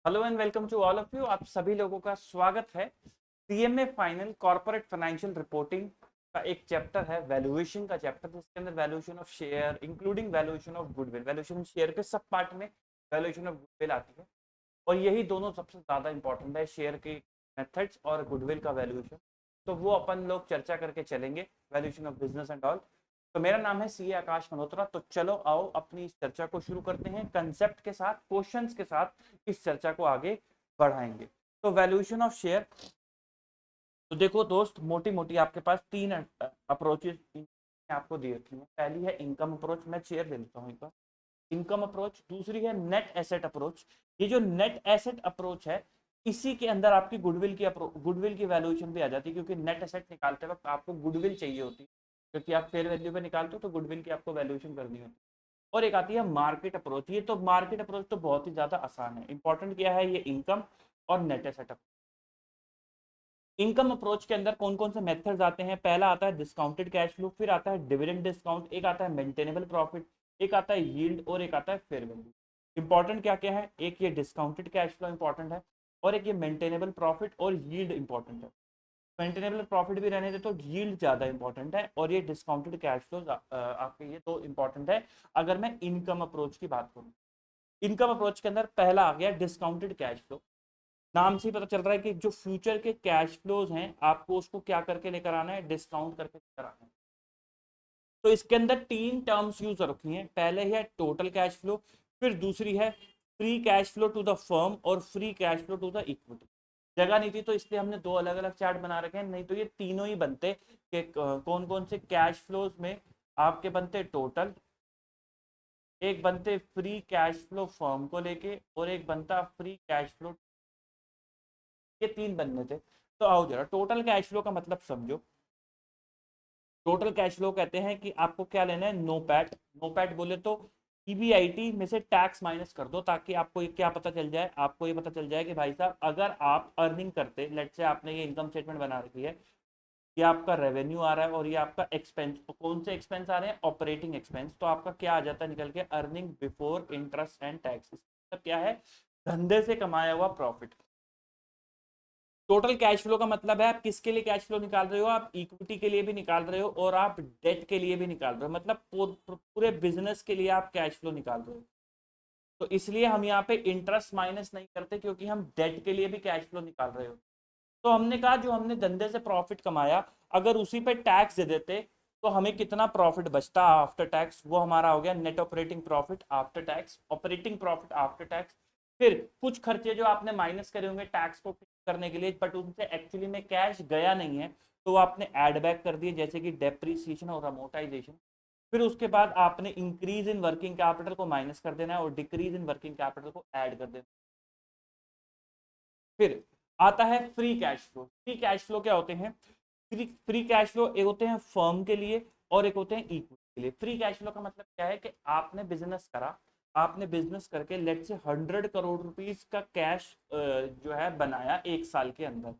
Hello and welcome to all of you. आप सभी लोगों का स्वागत है। CMA final corporate financial reporting का एक चैप्टर है वैल्यूएशन का चैप्टर, जिसके अंदर valuation of share including valuation of goodwill, valuation share के सब पार्ट में वैल्यूएशन ऑफ गुडविल आती है। और यही दोनों सबसे ज्यादा इंपॉर्टेंट है, शेयर के मेथड्स और गुडविल का वैल्यूएशन। तो वो अपन लोग चर्चा करके चलेंगे, valuation of business and all. तो मेरा नाम है सीए आकाश मल्होत्रा। तो चलो आओ अपनी इस चर्चा को शुरू करते हैं, कंसेप्ट के साथ, क्वेश्चंस के साथ इस चर्चा को आगे बढ़ाएंगे। तो वैल्यूएशन ऑफ शेयर, तो देखो दोस्त, मोटी मोटी आपके पास तीन अप्रोचेस आपको दी रखी है। पहली है इनकम अप्रोच, मैं शेयर ले लेता हूँ एक बार। Income approach. दूसरी है नेट एसेट अप्रोच। ये जो नेट एसेट अप्रोच है, इसी के अंदर आपकी गुडविल की वैल्यूएशन भी आ जाती है, क्योंकि नेट एसेट निकालते वक्त आपको गुडविल चाहिए होती है, क्योंकि आप फेयर वैल्यू पे निकालते हो तो गुडविल की आपको वैल्यूएशन करनी होती है। और एक आती है मार्केट अप्रोच। ये तो मार्केट अप्रोच तो बहुत ही ज्यादा आसान है। इंपॉर्टेंट क्या है, ये इनकम और नेट एसेट। इनकम अप्रोच के अंदर कौन कौन से मेथड्स आते हैं? पहला आता है डिस्काउंटेड कैश फ्लो, फिर आता है डिविडेंड डिस्काउंट, एक आता है मेंटेनेबल प्रॉफिट, एक आता है यील्ड और एक आता है फेयर वैल्यू। इंपॉर्टेंट क्या क्या है? एक ये डिस्काउंटेड कैश फ्लो इंपॉर्टेंट है, और एक ये मेंटेनेबल प्रॉफिट और यील्ड इंपॉर्टेंट है। मेंटेनेबल प्रॉफिट भी रहने दे तो यील्ड ज्यादा इंपॉर्टेंट है, और ये डिस्काउंटेड कैश फ्लो आपके ये तो इंपॉर्टेंट है अगर मैं इनकम अप्रोच की बात करूँ। इनकम अप्रोच के अंदर पहला आ गया डिस्काउंटेड कैश फ्लो। नाम से ही पता चल रहा है कि जो फ्यूचर के कैश फ्लोज हैं आपको उसको क्या करके लेकर आना है, डिस्काउंट करके लेकर आना है। तो इसके अंदर तीन टर्म्स यूज रखी हैं। पहले है टोटल कैश फ्लो, फिर दूसरी है free cash flow to the firm, और free cash flow to the equity. जगह नहीं थी तो इसलिए हमने दो अलग अलग चार्ट बना रखे हैं, नहीं तो ये तीनों ही बनते कि कौन कौन से कैश फ्लोज में आपके बनते टोटल, एक बनते फ्री कैश फ्लो फर्म को लेके, और एक बनता फ्री कैश फ्लो। ये तीन बनने थे। तो आओ जरा टोटल कैश फ्लो का मतलब समझो। टोटल कैश फ्लो कहते हैं कि आपको क्या लेना है, नो पैट। नो पैट बोले तो ईबीआईटी में से टैक्स माइनस कर दो, ताकि आपको ये क्या पता चल जाए, आपको ये पता चल जाए कि भाई साहब अगर आप अर्निंग करते, लेट से आपने ये इनकम स्टेटमेंट बना रखी है, ये आपका रेवेन्यू आ रहा है और ये आपका एक्सपेंस, तो कौन से एक्सपेंस आ रहे हैं, ऑपरेटिंग एक्सपेंस, तो आपका क्या आ जाता है निकल के, earning before interest and tax. मतलब क्या है, धंधे से कमाया हुआ प्रॉफिट। टोटल कैश फ्लो का मतलब है आप किसके लिए कैश फ्लो निकाल रहे हो, आप इक्विटी के लिए भी निकाल रहे हो और आप डेट के लिए भी निकाल रहे हो, मतलब पूरे बिजनेस के लिए आप कैश फ्लो निकाल रहे हो। तो इसलिए हम यहाँ पे इंटरेस्ट माइनस नहीं करते, क्योंकि हम डेट के लिए भी कैश फ्लो निकाल रहे हो। तो हमने कहा जो हमने धंधे से प्रॉफिट कमाया, अगर उसी पे टैक्स दे देते तो हमें कितना प्रॉफिट बचता आफ्टर टैक्स, वो हमारा हो गया net operating profit after tax, operating profit after tax. फिर कुछ खर्चे जो आपने माइनस करे होंगे टैक्स को करने के लिए, बट उनसे एक्चुअली में कैश गया नहीं है, तो वो आपने एड बैक कर दिए, जैसे कि डेप्रीसिएशन और अमोर्टाइजेशन। फिर उसके बाद आपने इंक्रीज इन वर्किंग कैपिटल को माइनस कर देना है और डिक्रीज इन वर्किंग कैपिटल को ऐड कर देना। फिर आता है free cash flow. Free cash flow क्या होते हैं? फ्री कैश फ्लो एक होते हैं फर्म के लिए और एक होते हैं इक्विटी के लिए। फ्री कैश फ्लो का मतलब क्या है कि आपने बिजनेस करा, आपने बिजनेस करके लेट से 100 करोड़ रुपीज का कैश जो है बनाया एक साल के अंदर।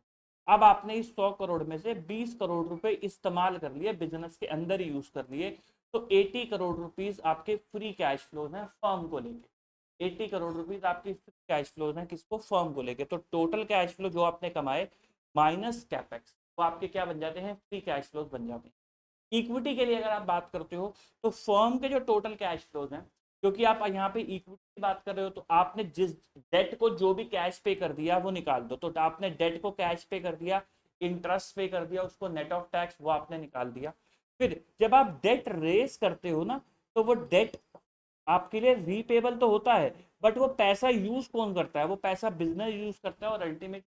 अब आपने इस 100 करोड़ में से 20 करोड़ रुपए इस्तेमाल कर लिए, बिजनेस के अंदर ही यूज कर लिए, तो 80 करोड़ रुपीज आपके फ्री कैश फ्लो हैं फर्म को लेके। 80 करोड़ रुपीज आपकी फ्री कैश फ्लो हैं किसको, फर्म को लेके। तो टोटल कैश फ्लो जो आपने कमाए माइनस कैपेक्स, वो आपके क्या बन जाते हैं, फ्री कैश फ्लोज बन जाते हैं। इक्विटी के लिए अगर आप बात करते हो तो फर्म के जो टोटल कैश फ्लोज हैं, क्योंकि आप यहाँ पे इक्विटी की बात कर रहे हो, तो आपने जिस डेट को जो भी कैश पे कर दिया वो निकाल दो। तो आपने डेट को कैश पे कर दिया, इंटरेस्ट पे कर दिया, उसको नेट ऑफ टैक्स वो आपने निकाल दिया। फिर जब आप डेट रेस करते हो ना, तो वो डेट आपके लिए रीपेबल तो होता है, बट वो पैसा यूज कौन करता है, वो पैसा बिजनेस यूज करता है, और अल्टीमेट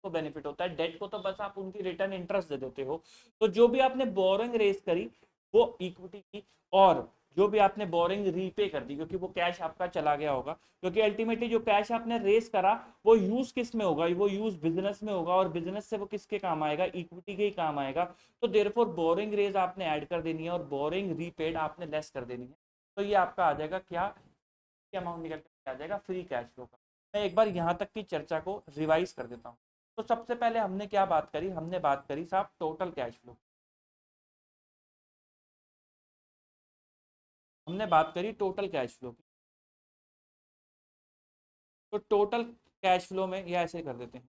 को बेनिफिट होता है। डेट को तो बस आप उनकी रिटर्न इंटरेस्ट दे देते हो। तो जो भी आपने बोरिंग रेस करी वो इक्विटी की, और जो भी आपने बोरिंग रीपे कर दी, क्योंकि वो कैश आपका चला गया होगा, क्योंकि अल्टीमेटली जो कैश आपने रेस करा वो यूज किस में होगा, वो यूज बिजनेस में होगा, और बिजनेस से वो किसके काम आएगा, इक्विटी के ही काम आएगा। तो देयरफॉर बोरिंग रेस आपने ऐड कर देनी है और बोरिंग रीपेड आपने लेस कर देनी है। तो ये आपका आ जाएगा क्या, क्या अमाउंट निकल के आ जाएगा, फ्री कैश फ्लो का। मैं एक बार यहाँ तक की चर्चा को रिवाइज कर देता हूँ। तो सबसे पहले हमने क्या बात करी, हमने बात करी साहब टोटल कैश फ्लो। हमने बात करी टोटल कैश फ्लो की। तो टोटल कैश फ्लो में, या ऐसे कर देते हैं,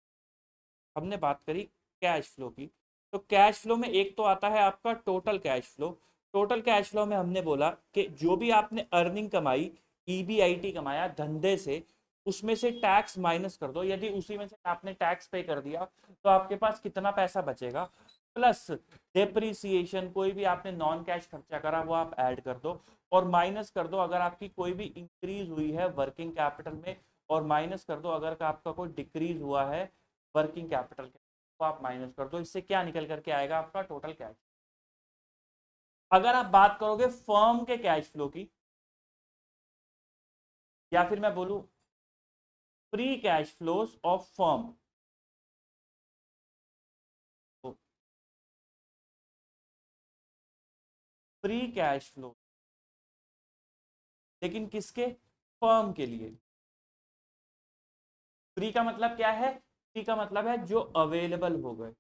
हमने बात करी कैश फ्लो की, तो कैश फ्लो में एक तो आता है आपका total cash flow. Total cash flow में हमने बोला कि जो भी आपने अर्निंग कमाई, ईबीआईटी कमाया धंधे से, उसमें से टैक्स माइनस कर दो। यदि उसी में से आपने टैक्स पे कर दिया तो आपके पास कितना पैसा बचेगा, प्लस डेप्रिसिएशन, कोई भी आपने नॉन कैश खर्चा करा वो आप ऐड कर दो, और माइनस कर दो अगर आपकी कोई भी इंक्रीज हुई है वर्किंग कैपिटल में, और माइनस कर दो अगर आपका कोई डिक्रीज हुआ है वर्किंग कैपिटल के, तो आप माइनस कर दो। इससे क्या निकल करके आएगा आपका टोटल कैश। अगर आप बात करोगे फर्म के कैश फ्लो की, या फिर मैं बोलूं free cash flows of firm, तो फ्री कैश फ्लो, लेकिन किसके, फर्म के लिए। फ्री का मतलब क्या है, फ्री का मतलब है जो अवेलेबल हो गए,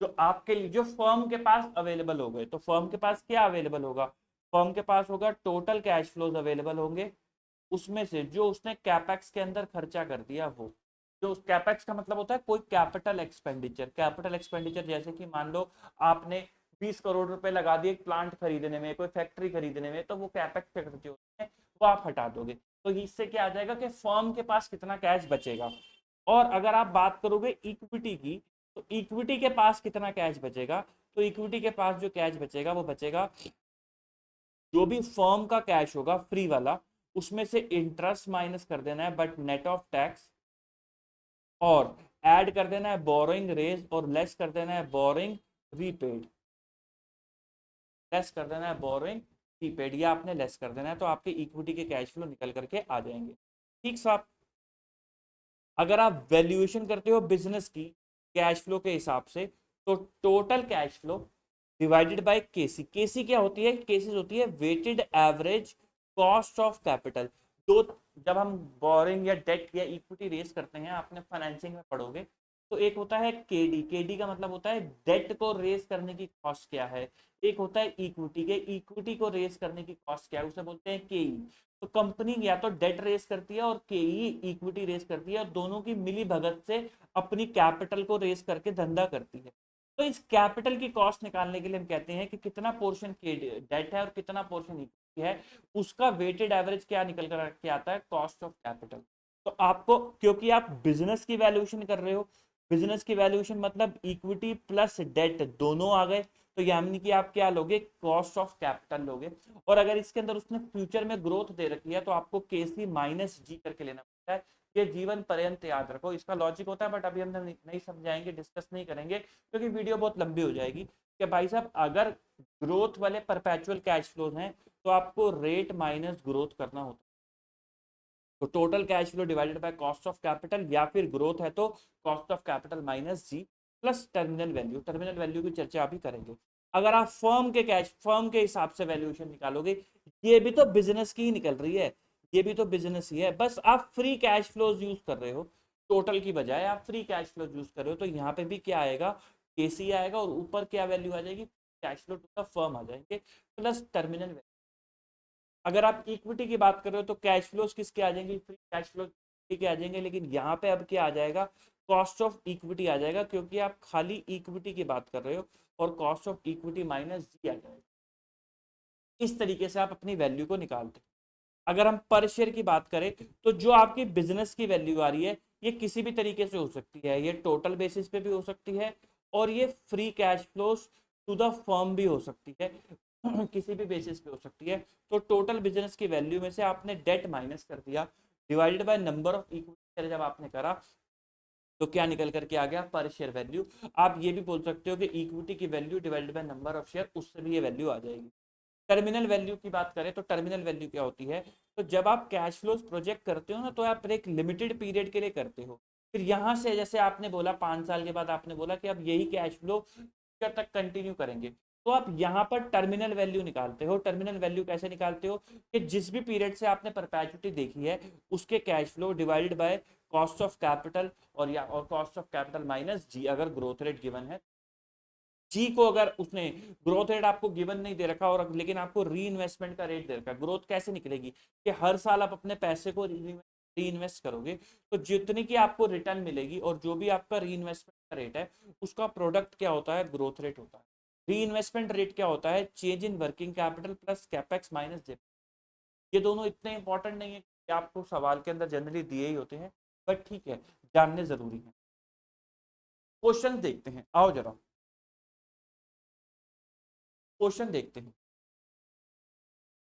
जो आपके लिए, जो फर्म के पास अवेलेबल हो गए। तो फर्म के पास क्या अवेलेबल होगा, फर्म के पास होगा टोटल कैश फ्लोज अवेलेबल होंगे, उसमें से जो उसने कैपेक्स के अंदर खर्चा कर दिया वो, जो कैपेक्स का मतलब होता है कोई कैपिटल एक्सपेंडिचर। कैपिटल एक्सपेंडिचर जैसे कि मान लो आपने 20 करोड़ रुपए लगा दिए प्लांट खरीदने में, कोई फैक्ट्री खरीदने में, तो वो कैपेक्स के खर्चे होते हैं, वो आप हटा दोगे। तो इससे क्या आ जाएगा कि फर्म के पास कितना कैश बचेगा। और अगर आप बात करोगे इक्विटी की, तो इक्विटी के पास कितना कैश बचेगा, तो इक्विटी के पास जो कैश बचेगा वो बचेगा जो भी फर्म का कैश होगा फ्री वाला, उसमें से इंटरेस्ट माइनस कर देना है बट नेट ऑफ टैक्स, और ऐड कर देना है बोरोइंग रेज, और लेस कर देना है बोरोइंग रीपेड, लेस कर देना है बोरोइंग रीपेड, या आपने लेस कर देना है, तो आपके इक्विटी के कैश फ्लो निकल करके आ जाएंगे। ठीक साहब। अगर आप वैल्यूएशन करते हो बिजनेस की कैश फ्लो के हिसाब से, तो total cash flow divided by KC. KC क्या होती है, केसी होती है weighted average cost of capital. दो, जब हम बोरिंग या डेट या इक्विटी रेस करते हैं, आपने फाइनेंसिंग में पढ़ोगे, तो एक होता है केडी, केडी का मतलब होता है डेट को रेस करने की कॉस्ट क्या है, एक होता है इक्विटी के, इक्विटी को रेस करने की कॉस्ट क्या है, उसे बोलते हैं केई। तो कंपनी या तो डेट रेस करती है और केई इक्विटी रेस करती है, और दोनों की मिली भगत से अपनी कैपिटल को रेस करके धंधा करती है। तो इस कैपिटल की कॉस्ट निकालने के लिए हम कहते हैं कि कितना पोर्शन डेट है और कितना पोर्शन इक्विटी है, उसका वेटेड एवरेज क्या निकल कर के आता है, कॉस्ट ऑफ कैपिटल। तो आपको, क्योंकि आप बिजनेस की वैल्यूएशन कर रहे हो, बिजनेस की वैल्यूएशन मतलब इक्विटी प्लस डेट दोनों आ गए, तो यानी कि आप क्या लोगे, कॉस्ट ऑफ कैपिटल लोगे। और अगर इसके अंदर उसने फ्यूचर में ग्रोथ दे रखी है, तो आपको केसी माइनस जी करके लेना पड़ता है। ये जीवन पर्यंत याद रखो, इसका लॉजिक होता है, बट अभी हम नहीं समझाएंगे, डिस्कस नहीं करेंगे, क्योंकि वीडियो बहुत लंबी हो जाएगी। कि भाई साहब अगर ग्रोथ वाले परपेचुअल कैश फ्लोज हैं, तो आपको रेट माइनस ग्रोथ करना होता है। तो total cash flow divided by cost of capital, या फिर ग्रोथ है तो cost of capital minus G, plus terminal value. Terminal value की चर्चा अभी करेंगे। अगर आप फर्म के कैश, फर्म के हिसाब से वैल्यूएशन निकालोगे, ये भी तो बिजनेस की ही निकल रही है, ये भी तो बिजनेस ही है, बस आप फ्री कैश फ्लोज यूज कर रहे हो, टोटल की बजाय आप फ्री कैश फ्लोज यूज कर रहे हो। तो यहाँ पे भी क्या आएगा, केसी आएगा, और ऊपर क्या वैल्यू आ जाएगी, cash flow to the firm आ जाएंगे, प्लस टर्मिनल वैल्यू। अगर आप इक्विटी की बात कर रहे हो, तो कैश फ्लोज किसके आ जाएंगे, फ्री कैश फ्लो के आ जाएंगे, लेकिन यहाँ पे अब क्या आ जाएगा, कॉस्ट ऑफ इक्विटी आ जाएगा, क्योंकि आप खाली इक्विटी की बात कर रहे हो, और कॉस्ट ऑफ इक्विटी माइनस जी आ जाएगा। इस तरीके से आप अपनी वैल्यू को निकालते हैं। अगर हम पर शेयर की बात करें, तो जो आपकी बिजनेस की वैल्यू आ रही है, ये किसी भी तरीके से हो सकती है, ये टोटल बेसिस पे भी हो सकती है, और ये free cash flows to the firm भी हो सकती है, किसी भी बेसिस पे हो सकती है। तो टोटल बिजनेस की वैल्यू में से आपने डेट माइनस कर दिया, divided by number of equity जब आपने करा, तो क्या निकल करके आ गया, पर शेयर वैल्यू। आप ये भी बोल सकते हो कि इक्विटी की value divided by number of share, उससे भी ये वैल्यू आ जाएगी। टर्मिनल वैल्यू की बात करें, तो टर्मिनल वैल्यू क्या होती है, तो जब आप कैश फ्लोज प्रोजेक्ट करते हो ना, तो आप एक लिमिटेड पीरियड के लिए करते हो, फिर यहाँ से जैसे आपने बोला 5 साल के बाद आपने बोला कि अब यही कैश फ्लो फ्यूचर तक कंटिन्यू करेंगे, तो आप यहाँ पर टर्मिनल वैल्यू निकालते हो। टर्मिनल वैल्यू कैसे निकालते हो, कि जिस भी पीरियड से आपने परपेचुटी देखी है, उसके cash flow divided by cost of capital, और कॉस्ट ऑफ कैपिटल माइनस जी, अगर ग्रोथ रेट गिवन है। जी को अगर उसने ग्रोथ रेट आपको गिवन नहीं दे रखा, और लेकिन आपको री इन्वेस्टमेंट का रेट दे रखा है, ग्रोथ कैसे निकलेगी, कि हर साल आप अपने पैसे को री इन्वेस्ट करोगे तो जितनी की आपको रिटर्न मिलेगी और जो भी आपका री इन्वेस्टमेंट का रेट है उसका प्रोडक्ट क्या होता है, ग्रोथ रेट होता है। री इन्वेस्टमेंट रेट क्या होता है, change in working capital plus capex minus जेप। ये दोनों इतने इंपॉर्टेंट नहीं है कि आपको सवाल के अंदर जनरली दिए ही होते हैं, बट ठीक है, जानने जरूरी है। क्वेश्चन देखते हैं, आओ जरा क्वेश्चन देखते हैं।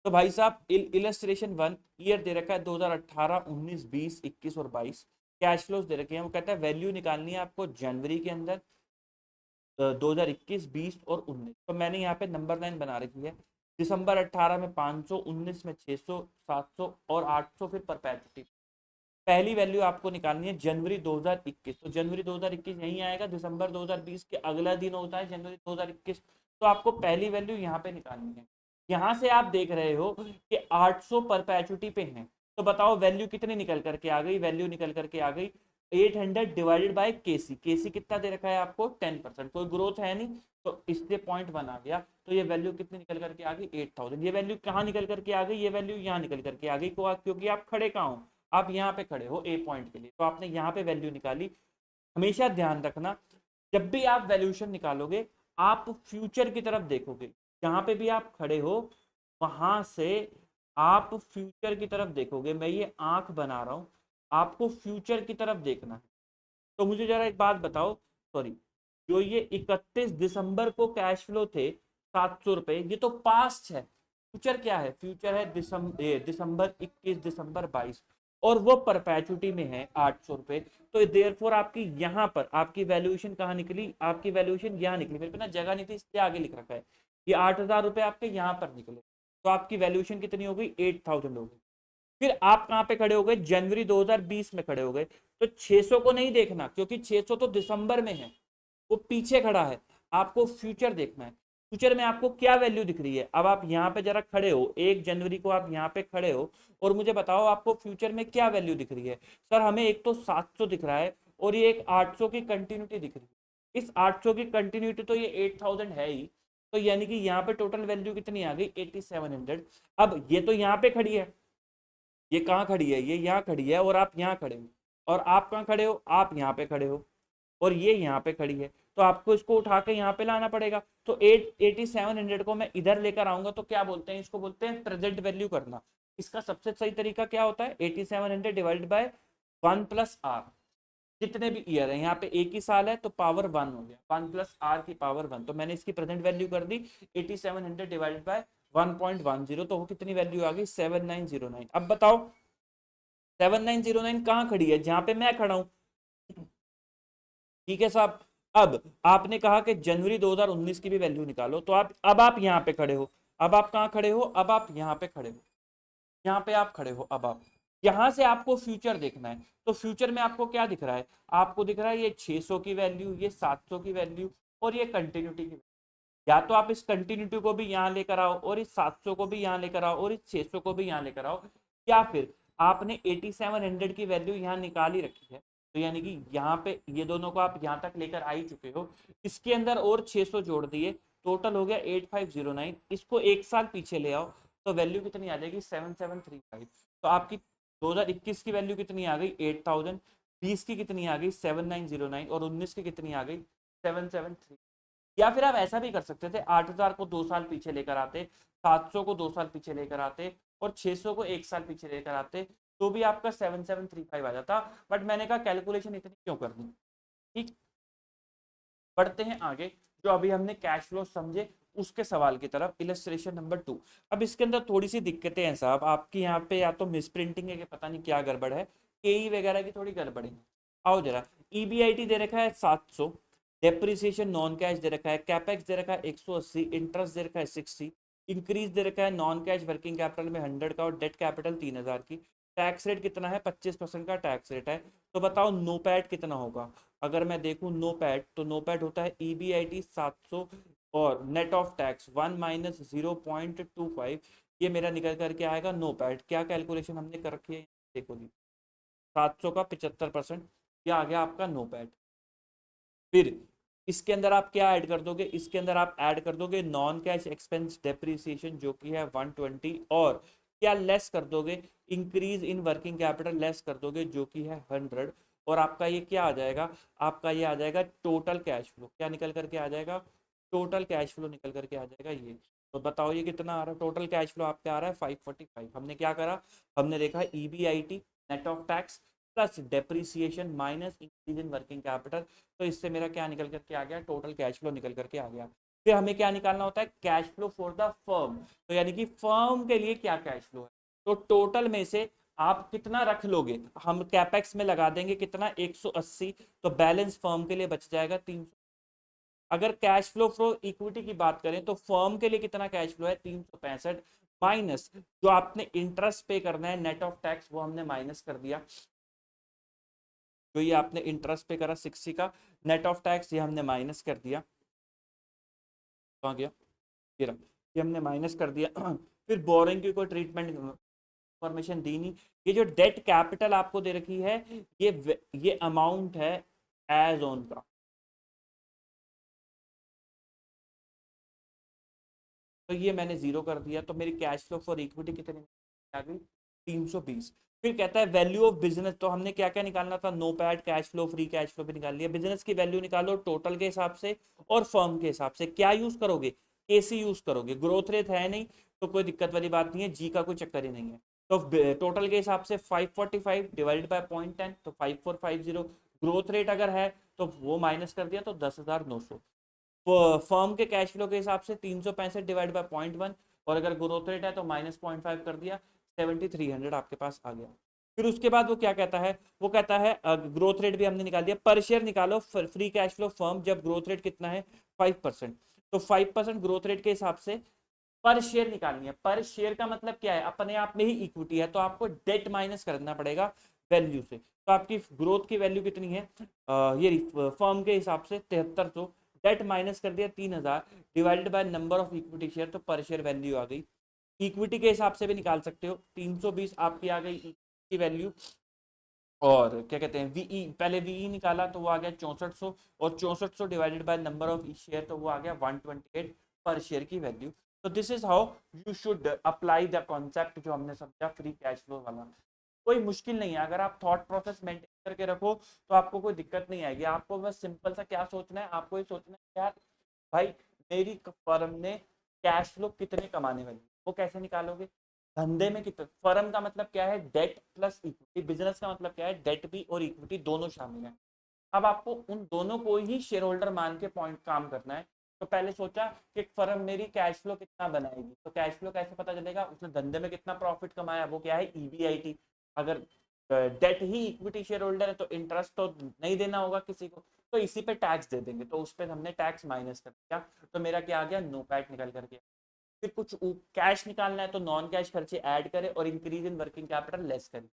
तो भाई साहब इलस्ट्रेशन वन, ईयर दे रखा है 2018, 19, 20, 21 और 22। कैश फ्लोज दे रखे हैं, वो कहता है वैल्यू निकालनी है आपको जनवरी के अंदर 2021, 20 और 19। तो मैंने यहाँ पे नंबर लाइन बना रखी है। दिसंबर 18 में 500, 19 में 600, 700 और 800 फिर परपेचुटी। पहली वैल्यू आपको निकालनी है जनवरी 2021। तो जनवरी 2021 यहीं आएगा, दिसंबर 2020 के अगला दिन होता है जनवरी 2021। तो आपको पहली वैल्यू यहाँ पे निकालनी है। यहाँ से आप देख रहे हो कि 800 परपेचुटी पे हैं, तो बताओ वैल्यू कितनी निकल करके आ गई, वैल्यू निकल करके आ गई 800 डिवाइडेड बाय केसी। केसी कितना दे रखा है आपको, 10%, कोई ग्रोथ है नहीं, तो इसलिए 0.1 आ गया। तो ये वैल्यू कितनी निकल करके आ गई, 8000। ये वैल्यू कहाँ निकल करके आ गई, ये वैल्यू यहाँ निकल करके आ गई, क्योंकि आप खड़े कहाँ हो, आप यहाँ पे खड़े हो ए पॉइंट के लिए, तो आपने यहाँ पे वैल्यू निकाली। हमेशा ध्यान रखना, जब भी आप वैल्यूएशन निकालोगे आप फ्यूचर की तरफ देखोगे। जहां पे भी आप खड़े हो वहां से आप फ्यूचर की तरफ देखोगे। मैं ये आंख बना रहा हूं, आपको फ्यूचर की तरफ देखना है। तो मुझे जरा एक बात बताओ, सॉरी, जो ये 31 दिसंबर को कैश फ्लो थे 700 रुपए, ये तो पास्ट है। फ्यूचर क्या है, फ्यूचर है दिसंबर 21, दिसंबर 22, और वो परपेचुटी में है 800 रुपए। तो देयरफॉर आपकी यहाँ पर आपकी वैल्यूएशन कहाँ निकली, आपकी वैल्यूएशन यहाँ निकली। मेरे पे ना जगह नहीं थी इसलिए आगे लिख रखा है। ये 8000 रुपए आपके यहाँ पर निकले, तो आपकी वैल्यूएशन कितनी हो गई, 8000 हो गई। फिर आप कहां पे खड़े हो गए, जनवरी 2020 में खड़े हो गए। तो 600 को नहीं देखना, क्योंकि 600 तो दिसंबर में है, वो पीछे खड़ा है। आपको फ्यूचर देखना है। फ्यूचर में आपको क्या वैल्यू दिख रही है। अब आप यहाँ पे जरा खड़े हो, 1 जनवरी को आप यहाँ पे खड़े हो, और मुझे बताओ आपको फ्यूचर में क्या वैल्यू दिख रही है। सर हमें एक तो 700 दिख रहा है और ये एक 800 की कंटिन्यूटी दिख रही है। इस 800 की कंटिन्यूटी तो ये 8000 है ही, तो यानी कि यहाँ पे टोटल वैल्यू कितनी आ गई, 8700। अब ये तो यहाँ पे खड़ी है, ये कहाँ खड़ी है, ये यहाँ खड़ी है, और आप यहाँ खड़े हो, और आप कहाँ खड़े हो, आप यहाँ पे खड़े हो, और ये यहाँ पे खड़ी है। तो आपको इसको उठा के यहाँ पे लाना पड़ेगा। तो 8700 को मैं इधर लेकर आऊंगा तो क्या बोलते हैं, इसको बोलते हैं प्रेजेंट वैल्यू करना। इसका सबसे सही तरीका क्या होता है, 8700 डिवाइडेड बाय 1 प्लस आर। जितने भी ईयर है, यहाँ पे एक ही साल है तो पावर 1 हो गया, 1 प्लस आर की पावर 1। तो मैंने इसकी प्रेजेंट वैल्यू कर दी 8700 डिवाइडेड बाय 1.10, तो वो कितनी वैल्यू आ गई, 7909। अब बताओ 7909 कहाँ खड़ी है, जहां पे मैं खड़ा हूं। ठीक है साहब। अब आपने कहा कि जनवरी 2019 की भी वैल्यू निकालो, तो अब आप यहाँ पे खड़े हो, अब आप कहाँ खड़े हो, अब आप यहाँ पे खड़े हो, यहाँ पे आप खड़े हो। अब आप यहाँ से आपको फ्यूचर देखना है, तो फ्यूचर में आपको क्या दिख रहा है, आपको दिख रहा है ये 600 की वैल्यू, ये 700 की वैल्यू, और ये कंटिन्यूटी की। या तो आप इस कंटिन्यूटी को भी यहाँ लेकर आओ, और इस 700 को भी यहाँ लेकर आओ, और इस 600 को भी यहाँ लेकर आओ, या फिर आपने 8700 की वैल्यू यहाँ निकाल ही रखी है। तो यानी कि यहाँ पे ये दोनों को आप यहाँ तक लेकर आ ही चुके हो, इसके अंदर और 600 जोड़ दिए, टोटल हो गया 8509। इसको एक साल पीछे ले आओ तो वैल्यू कितनी आ जाएगी, 7735। तो आपकी 2021 की वैल्यू कितनी आ गई, 8000, 20 की कितनी आ गई 7909, और 19 की कितनी आ गई 773। या फिर आप ऐसा भी कर सकते थे, 8000 को 2 साल पीछे लेकर आते, 700 को 2 साल पीछे लेकर आते, और 600 को 1 साल पीछे लेकर आते, तो भी आपका 7735 आ जाता। बट मैंने कहा कैलकुलेशन इतनी क्यों करनी। ठीक, बढ़ते हैं आगे। जो अभी हमने कैश फ्लो समझे उसके सवाल की तरफ, इलस्ट्रेशन नंबर 2। अब इसके अंदर थोड़ी सी दिक्कतें हैं साहब, आपकी यहाँ पे या तो मिस प्रिंटिंग है कि पता नहीं क्या गड़बड़ है, केई वगैरह की थोड़ी गड़बड़ है। आओ जरा, ईबीआईटी दे रखा है 700, डेप्रिसिएशन नॉन कैश दे रखा है, कैपेक्स दे रखा है 180, इंटरेस्ट दे रखा है 60, इंक्रीज दे रखा है नॉन कैश वर्किंग कैपिटल में 100 का, और डेट कैपिटल 3000 की। टैक्स रेट कितना है, 25% का टैक्स रेट है। तो बताओ नो पैट कितना होगा। अगर मैं देखूं नो पैट, तो नो पैट होता है ईबीआईटी 700 और नेट ऑफ टैक्स 1 माइनस 0.25, ये मेरा निकल करके आएगा नो पैट। क्या कैलकुलेशन हमने कर रखी है, देखो जी, 700 का 75%, क्या आ गया आपका नो पैट। फिर इसके अंदर आप क्या ऐड कर दोगे, इसके अंदर आप ऐड कर दोगे नॉन कैश एक्सपेंस डेप्रिसिएशन जो कि है 120, और क्या लेस कर दोगे, increase in working capital less कर दोगे जो कि है 100, और आपका ये क्या आ जाएगा, आपका ये आ जाएगा टोटल कैश फ्लो। क्या निकल करके आ जाएगा, टोटल कैश फ्लो निकल करके आ जाएगा ये। तो बताओ ये कितना आ रहा है, टोटल कैश फ्लो आपका आ रहा है 545। हमने क्या करा, हमने देखा EBIT net of tax plus depreciation minus increase in working capital, तो इससे मेरा क्या निकल करके आ गया, टोटल कैश फ्लो निकल करके आ गया। फिर हमें क्या निकालना होता है, cash flow for the firm, तो यानी कि फर्म के लिए क्या कैश फ्लो है, तो टोटल में से आप कितना रख लोगे, हम कैपेक्स में लगा देंगे कितना 180, तो बैलेंस फर्म के लिए बच जाएगा 300। अगर कैश फ्लो फॉर इक्विटी की बात करें तो फर्म के लिए कितना कैश फ्लो है 365, माइनस जो आपने इंटरेस्ट पे करना है नेट ऑफ टैक्स वो हमने माइनस कर दिया, जो ये आपने इंटरेस्ट पे करा 60 का नेट ऑफ टैक्स ये हमने माइनस कर दिया, कहाँ गया ये रहा, ये हमने माइनस कर दिया। फिर बोरिंग की कोई ट्रीटमेंट इंफॉर्मेशन दी नहीं। ये जो डेट कैपिटल आपको दे रखी है ये अमाउंट है एज ऑन का, तो ये मैंने जीरो कर दिया, तो मेरी कैश फ्लो फॉर इक्विटी कितनी आ गई 320। फिर कहता है वैल्यू ऑफ बिजनेस, तो हमने क्या क्या निकालना था, no paid cash flow free cash flow भी निकाल लिया। बिजनेस की वैल्यू निकालो टोटल के हिसाब से और फर्म के हिसाब से, क्या यूज करोगे, केसी यूज करोगे, ग्रोथ रेट है नहीं तो कोई दिक्कत वाली बात नहीं है, जी का कोई चक्कर ही नहीं है। तो टोटल के हिसाब से 545 डिवाइडेड बाय 0.10 तो 5450, ग्रोथ रेट अगर है तो वो माइनस कर दिया तो 10,900। फर्म के कैश फ्लो के हिसाब से 365 डिवाइड बाय 0.1, और अगर ग्रोथ रेट है तो -0.5 कर दिया, 7300 आपके पास आ गया। फिर उसके बाद वो क्या कहता है, वो कहता है ग्रोथ रेट भी हमने निकाल दिया, पर शेयर निकालो फ्री कैश फ्लो फर्म जब ग्रोथ रेट कितना है 5%, तो 5% ग्रोथ रेट के हिसाब से पर शेयर निकालनी है। पर शेयर का मतलब क्या है, अपने आप में ही इक्विटी है तो आपको डेट माइनस करना पड़ेगा वैल्यू से, तो आपकी ग्रोथ की वैल्यू कितनी है, ये फर्म के हिसाब से 7300, डेट माइनस कर दिया 3000 divided by number of equity share, तो पर शेयर वैल्यू आ गई। इक्विटी के हिसाब से भी निकाल सकते हो, 320 आपकी आ गई की वैल्यू, और क्या कहते हैं वीई, पहले वीई निकाला तो वो आ गया 6400, और 6400 divided by number of share तो वो आ गया 128 पर शेयर की वैल्यू। तो this is how you should apply the concept जो हमने समझा फ्री कैश फ्लो वाला। कोई मुश्किल नहीं है, अगर आप थॉट प्रोसेस मेंटेन करके रखो तो आपको कोई दिक्कत नहीं आएगी। आपको बस सिंपल सा क्या सोचना है, आपको ये सोचना है यार भाई मेरी फर्म ने कैश फ्लो कितने कमाने वाली, वो कैसे निकालोगे, धंधे में कितने, फर्म का मतलब क्या है डेट प्लस इक्विटी, बिजनेस का मतलब क्या है डेट भी और इक्विटी दोनों शामिल है। अब आपको उन दोनों को ही शेयर होल्डर मान के पॉइंट काम करना है। तो पहले सोचा कि फर्म मेरी कैश फ्लो कितना बनाएगी, तो कैश फ्लो कैसे पता चलेगा, उसने धंधे में कितना प्रॉफिट कमाया, वो क्या है EBIT। अगर डेट ही इक्विटी शेयर होल्डर है तो इंटरेस्ट तो नहीं देना होगा किसी को, तो इसी पे टैक्स दे देंगे, तो उस पर हमने टैक्स माइनस कर दिया, तो मेरा क्या आ गया नो पैट निकल करके। फिर कुछ कैश निकालना है तो नॉन कैश खर्चे ऐड करें और increase in working capital less करें।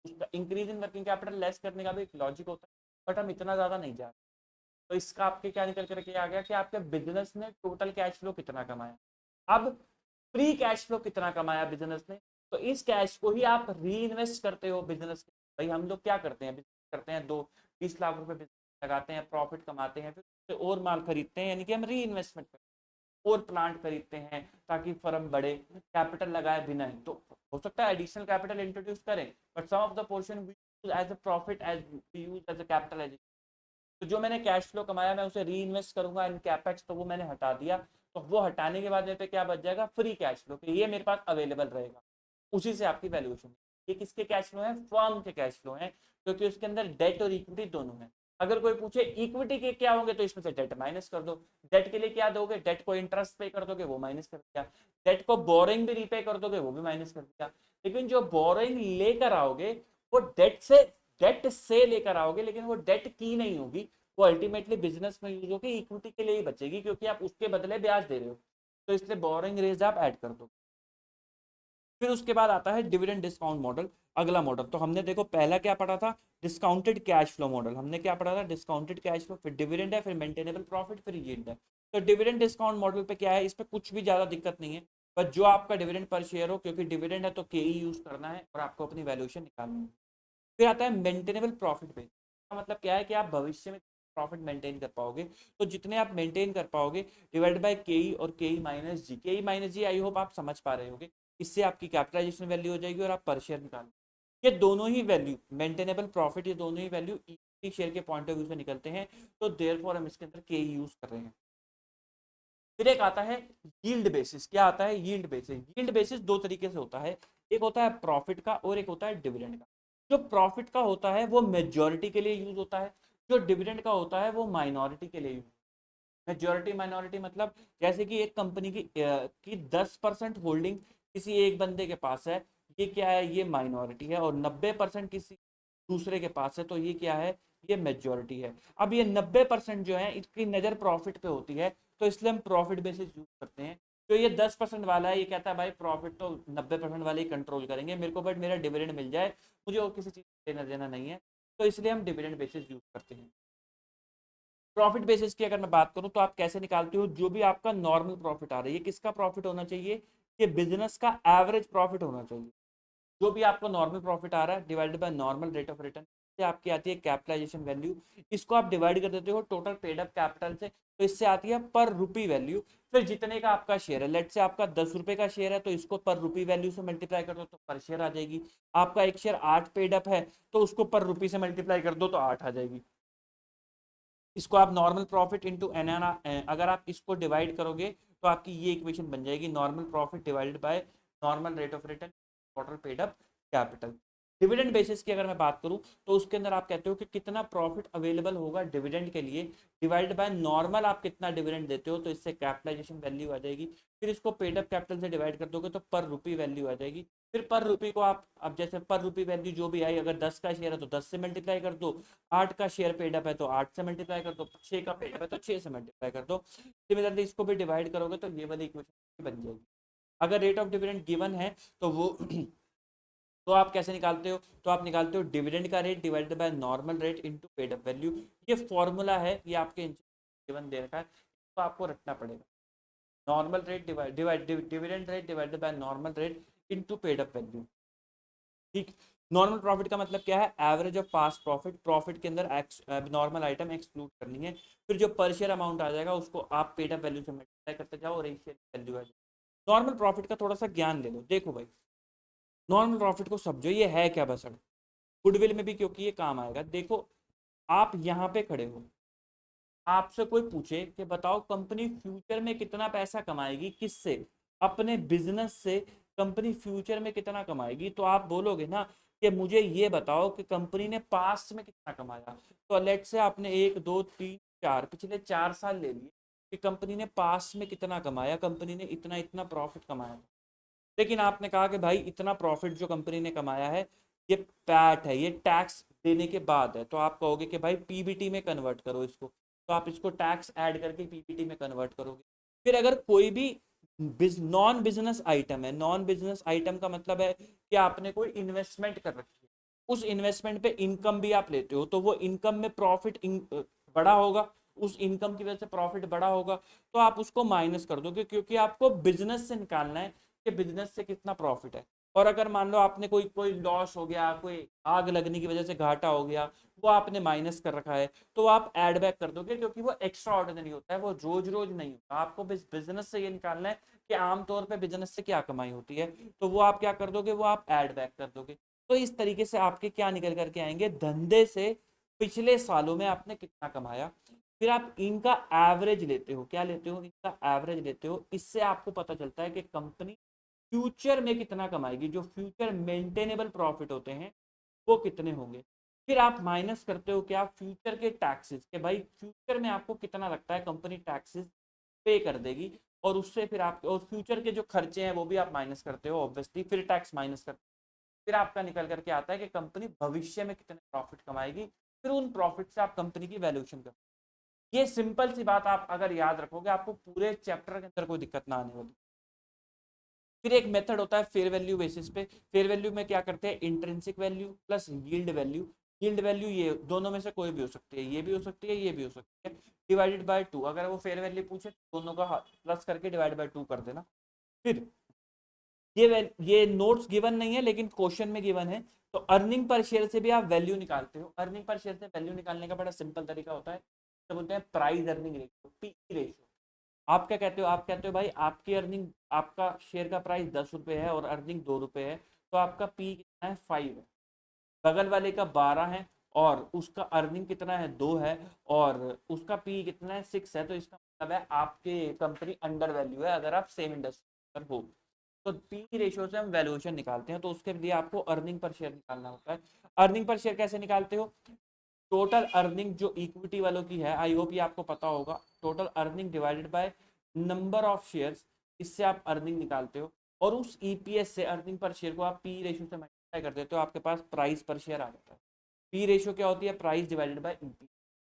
उसका increase in working capital less करने का भी एक लॉजिक होता है, बट हम इतना ज्यादा नहीं जा रहे। तो इसका आपके क्या निकल करके आ गया कि आपके बिजनेस ने टोटल कैश फ्लो कितना कमाया, अब फ्री कैश फ्लो कितना कमाया बिजनेस ने, तो इस कैश को ही आप री इन्वेस्ट करते हो बिजनेस। भाई हम लोग क्या करते हैं, बिजनेस करते हैं, 20 लाख रुपए बिजनेस लगाते हैं, प्रॉफिट कमाते हैं, फिर और माल खरीदते हैं, यानी कि हम री इन्वेस्टमेंट करते हैं, और प्लांट खरीदते हैं ताकि फर्म बढ़े, कैपिटल लगाए बिना ही, तो हो सकता है एडिशनल कैपिटल इंट्रोड्यूस करें, but some of the portion as a profit as use as a capital. तो जो मैंने कैश फ्लो कमाया मैं उसे री इन्वेस्ट करूंगा इन कैपेक्स, तो वो मैंने हटा दिया, तो वो हटाने के बाद मेरे पे क्या बच जाएगा, फ्री कैश फ्लो, कि ये मेरे पास अवेलेबल रहेगा, उसी से आपकी वैल्यूएशन। ये किसके कैश फ्लो है, फर्म के कैश फ्लो है, क्योंकि उसके अंदर डेट और इक्विटी दोनों है। अगर कोई पूछे इक्विटी के क्या होंगे तो इसमें से डेट माइनस कर दो, डेट के लिए क्या दोगे, डेट को इंटरेस्ट पे कर दोगे वो माइनस कर दिया, डेट को बोरिंग भी रीपे कर दोगे वो भी माइनस कर दिया। लेकिन जो बोरिंग लेकर आओगे वो डेट से लेकर आओगे, लेकिन वो डेट की नहीं होगी, वो अल्टीमेटली बिजनेस में यूज होगी, इक्विटी के लिए ही बचेगी, क्योंकि आप उसके बदले ब्याज दे रहे हो, तो इसलिए बोरिंग रेज आप ऐड कर दो। फिर उसके बाद आता है डिविडेंड डिस्काउंट मॉडल, अगला मॉडल। तो हमने देखो पहला क्या पढ़ा था, डिस्काउंटेड कैश फ्लो मॉडल, हमने क्या पढ़ा था, डिस्काउंटेड कैश फ्लो, फिर डिविडेंड है, फिर मेंटेनेबल प्रॉफिट, फिर यील्ड है। तो डिविडेंड डिस्काउंट मॉडल पे क्या है, इस पे कुछ भी ज्यादा दिक्कत नहीं है, बस जो आपका डिविडेंड पर शेयर हो, क्योंकि डिविडेंड है तो के यूज करना है और आपको अपनी वैल्यूएशन निकालनी है। फिर आता है मेंटेनेबल प्रॉफिट पे, इसका मतलब क्या है कि आप भविष्य में प्रॉफिट मेंटेन कर पाओगे, तो जितने आप मेंटेन कर पाओगे डिवाइड बाय के और के माइनस जी, के माइनस जी आई होप आप समझ पा रहे होगे। इससे आपकी कैपिटलाइजेशन वैल्यू हो जाएगी और आप पर शेयर निकाल, ये दोनों ही वैल्यू मेंटेनेबल प्रॉफिट, ये दोनों ही वैल्यू इक्विटी शेयर के पॉइंट ऑफ व्यू से निकलते हैं, तो देयरफॉर हम इसके अंदर के यूज कर रहे हैं। फिर एक आता है यील्ड बेसिस। क्या आता है? Yield basis. यील्ड बेसिस दो तरीके से होता है, एक होता है प्रॉफिट का और एक होता है डिविडेंड का। जो प्रॉफिट का होता है वो मेजॉरिटी के लिए यूज होता है, जो डिविडेंड का होता है वो माइनॉरिटी के लिए यूज। मेजॉरिटी माइनॉरिटी मतलब जैसे कि एक कंपनी की 10% होल्डिंग किसी एक बंदे के पास है, ये क्या है? ये माइनॉरिटी है। और 90% किसी दूसरे के पास है, तो ये क्या है? ये मेजॉरिटी है। अब ये 90% जो है इसकी नज़र प्रॉफिट पे होती है, तो इसलिए हम प्रॉफिट बेसिस यूज करते हैं। तो ये 10% वाला है, ये कहता है भाई प्रॉफिट तो 90% वाले ही कंट्रोल करेंगे, मेरे को बट मेरा डिविडेंड मिल जाए, मुझे और किसी चीज़ देना देना नहीं है, तो इसलिए हम डिविडेंड बेसिस यूज करते हैं। प्रॉफिट बेसिस की अगर मैं बात करूं तो आप कैसे निकालते हो? जो भी आपका नॉर्मल प्रॉफिट आ रहा है, ये किसका प्रॉफिट होना चाहिए? ये बिजनेस का एवरेज प्रॉफिट होना चाहिए। जो भी आपको नॉर्मल प्रॉफिट आ रहा है divided by normal rate of return, से आपकी आती है कैपिटलाइजेशन वैल्यू। इसको आप डिवाइड कर देते हो टोटल पेड अप कैपिटल से, तो इससे आती है पर रुपी वैल्यू। फिर जितने का आपका शेयर है, लेट से आपका 10 रुपए का शेयर है, तो इसको पर रुपी वैल्यू से मल्टीप्लाई कर दो तो पर शेयर आ जाएगी। आपका एक शेयर 8 पेड अप है, तो उसको पर रुपी से मल्टीप्लाई कर दो तो 8 आ जाएगी। इसको आप नॉर्मल प्रॉफिट इंटू एन, अगर आप इसको डिवाइड करोगे तो आपकी ये इक्वेशन बन जाएगी, normal profit divided by normal rate of return total paid up capital. Dividend basis की अगर मैं बात करूं तो उसके अंदर आप कहते हो कि कितना प्रॉफिट अवेलेबल होगा डिविडेंड के लिए, डिवाइडेड बाय नॉर्मल आप कितना डिविडेंड देते हो, तो इससे कैपिटलाइजेशन वैल्यू आ जाएगी। फिर इसको पेड अप कैपिटल से डिवाइड कर दोगे तो पर रुपी वैल्यू आ जाएगी। फिर पर रुपी को आप, अब जैसे पर रुपी वैल्यू जो भी आई, अगर 10 का शेयर है तो 10 से मल्टीप्लाई कर दो, 8 का शेयर पेड अप है तो 8 से मल्टीप्लाई कर दो, 6 का पेड अप है तो 6 से मल्टीप्लाई कर दो। सिमिलरली इसको भी डिवाइड करोगे तो ये वाली इक्वेशन बन जाएगी। अगर रेट ऑफ डिविडेंड गिवन है तो वो तो आप कैसे निकालते हो? तो आप निकालते हो डिविडेंड का rate divided by normal rate into paid up value. ये फॉर्मूला है, ये आपके गिवन दे रखा है, तो आपको रखना पड़ेगा। Normal rate dividend rate divided by normal rate into paid up value. ठीक। नॉर्मल प्रॉफिट का मतलब क्या है? Average of past profit. Profit के अंदर नॉर्मल आइटम एक्सक्लूड करनी है। फिर जो पर शेयर अमाउंट आ जाएगा उसको आप पेड अप वैल्यू से मल्टीप्लाई करते जाओ और एक शेयर वैल्यू आ जाएगी। नॉर्मल प्रॉफिट का थोड़ा सा ज्ञान ले लो। देखो भाई, नॉर्मल प्रॉफिट को समझो, ये है क्या बस गुडविल में भी, क्योंकि ये काम आएगा। देखो, आप यहाँ पे खड़े हो, आपसे कोई पूछे कि बताओ कंपनी फ्यूचर में कितना पैसा कमाएगी, किससे? अपने बिजनेस से कंपनी फ्यूचर में कितना कमाएगी, तो आप बोलोगे ना कि मुझे ये बताओ कि कंपनी ने पास्ट में कितना कमाया। तो लेट से आपने 1 2 3 4 पिछले 4 साल ले लिए कि कंपनी ने पास्ट में कितना कमाया, कंपनी ने इतना इतना प्रॉफिट कमाया। लेकिन आपने कहा कि भाई इतना प्रॉफिट जो कंपनी ने कमाया है ये पैट है, ये टैक्स देने के बाद है, तो आप कहोगे कि भाई पीबीटी में कन्वर्ट करो इसको, तो आप इसको टैक्स ऐड करके पीबीटी में कन्वर्ट करोगे। फिर अगर कोई भी नॉन बिजनेस आइटम है, नॉन बिजनेस आइटम का मतलब है कि आपने कोई इन्वेस्टमेंट कर रखी है, उस इन्वेस्टमेंट पे इनकम भी आप लेते हो, तो वो इनकम में प्रॉफिट बड़ा होगा, उस इनकम की वजह से प्रॉफिट बड़ा होगा, तो आप उसको माइनस कर दोगे, क्योंकि आपको बिजनेस से निकालना है कि बिजनेस से कितना प्रॉफिट है। और अगर मान लो आपने कोई कोई लॉस हो गया, कोई आग लगने की वजह से घाटा हो गया, वो आपने माइनस कर रखा है, तो आप ऐड बैक कर दोगे, क्योंकि वो एक्स्ट्रा ऑर्डिनरी होता है, वो रोज रोज नहीं होता। आपको बिजनेस से ये निकालना है कि आमतौर पर बिजनेस से क्या कमाई होती है, तो वो आप क्या कर दोगे? वो आप ऐड बैक कर दोगे। तो इस तरीके से आपके क्या निकल करके आएंगे? धंधे से पिछले सालों में आपने कितना कमाया, फिर आप इनका एवरेज लेते हो। क्या लेते हो? इनका एवरेज लेते हो। इससे आपको पता चलता है कि कंपनी फ्यूचर में कितना कमाएगी, जो फ्यूचर मेंटेनेबल प्रॉफिट होते हैं वो कितने होंगे। फिर आप माइनस करते हो क्या? फ्यूचर के टैक्सेस, के भाई फ्यूचर में आपको कितना लगता है कंपनी टैक्सेस पे कर देगी, और उससे फिर आप, और फ्यूचर के जो खर्चे हैं वो भी आप माइनस करते हो ऑब्वियसली, फिर टैक्स माइनस करते हो। फिर आपका निकल करके आता है कि कंपनी भविष्य में कितने प्रॉफिट कमाएगी, फिर उन प्रॉफिट से आप कंपनी की वैल्यूएशन करते हो। ये सिंपल सी बात आप अगर याद रखोगे, आपको पूरे चैप्टर के अंदर कोई दिक्कत ना आने वाली। फिर एक मेथड होता है फेयर वैल्यू बेसिस पे। फेयर वैल्यू में क्या करते हैं? Intrinsic value plus yield value. Yield value ये दोनों में से कोई भी हो सकती है, ये भी हो सकती है, ये भी हो सकती है, डिवाइडेड बाय 2। अगर वो फेयर वैल्यू पूछे दोनों का प्लस करके डिवाइड बाय 2 कर देना। फिर ये नोट्स गिवन नहीं है लेकिन क्वेश्चन में गिवन है, तो अर्निंग पर शेयर से भी आप वैल्यू निकालते हो। अर्निंग पर शेयर से वैल्यू निकालने का बड़ा सिंपल तरीका होता है, तो बोलते हैं price earning ratio, P ratio. आप क्या कहते हो, आप कहते हो भाई आपकी अर्निंग, आपका शेयर का प्राइस 10 रुपये है और अर्निंग 2 रुपये है, तो आपका पी कितना है, 5 है। बगल वाले का 12 है और उसका अर्निंग कितना है, 2 है, और उसका पी कितना है, 6 है। तो इसका मतलब है आपके कंपनी अंडर वैल्यू है अगर आप सेम इंडस्ट्री पर हो। तो पी रेशियो से हम वैल्यूएशन निकालते हैं, तो उसके लिए आपको अर्निंग पर शेयर निकालना होता है। अर्निंग पर शेयर कैसे निकालते हो, टोटल अर्निंग जो इक्विटी वालों की है, आई होप ये आपको पता होगा, total earning divided by number of shares, इससे आप अर्निंग निकालते हो। और उस ईपीएस से अर्निंग पर शेयर को आप पी रेशियो से मल्टीप्लाई कर देते हो, आपके पास प्राइस पर शेयर आ जाता है। पी रेशियो क्या होती है, प्राइस डिवाइडेड बाय ईपी।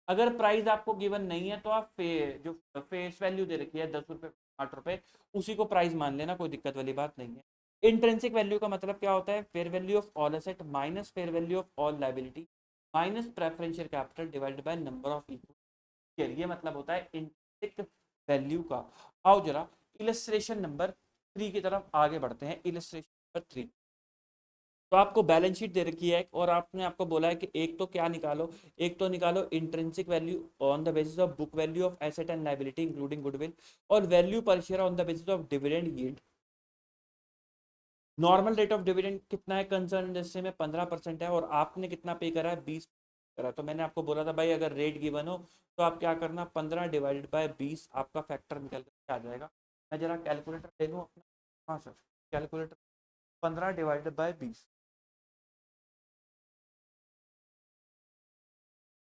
अगर प्राइस आपको गिवन नहीं है तो आप जो फेस वैल्यू दे रखी है 10 रुपये 8 रुपये, उसी को प्राइस मान लेना, कोई दिक्कत वाली बात नहीं है। इंट्रिंसिक वैल्यू का मतलब क्या होता है, fair value of all asset minus fair value of all liability minus preferential capital divided by number of equity. ये मतलब होता है इंट्रिंसिक वैल्यू का। आओ जरा इलस्ट्रेशन नंबर 3 की तरफ आगे बढ़ते हैं। इलस्ट्रेशन नंबर 3, तो आपको बैलेंस शीट दे रखी है और आपने आपको बोला है कि एक तो क्या निकालो, एक तो निकालो intrinsic value on the basis of book value of asset and liability including goodwill, और value per share on the basis of dividend yield. Normal rate of dividend कितना है कंसर्न इंडस्ट्री में, 15% है, और आपने कितना पे करा है, 20 करा। तो मैंने आपको बोला था भाई अगर रेट गिवन हो तो आप क्या करना, 15 डिवाइडेड बाय 20, आपका फैक्टर निकल के आ जाएगा। मैं जरा कैलकुलेटर ले लूँ अपना। हाँ sir, calculator. 15 divided by 20,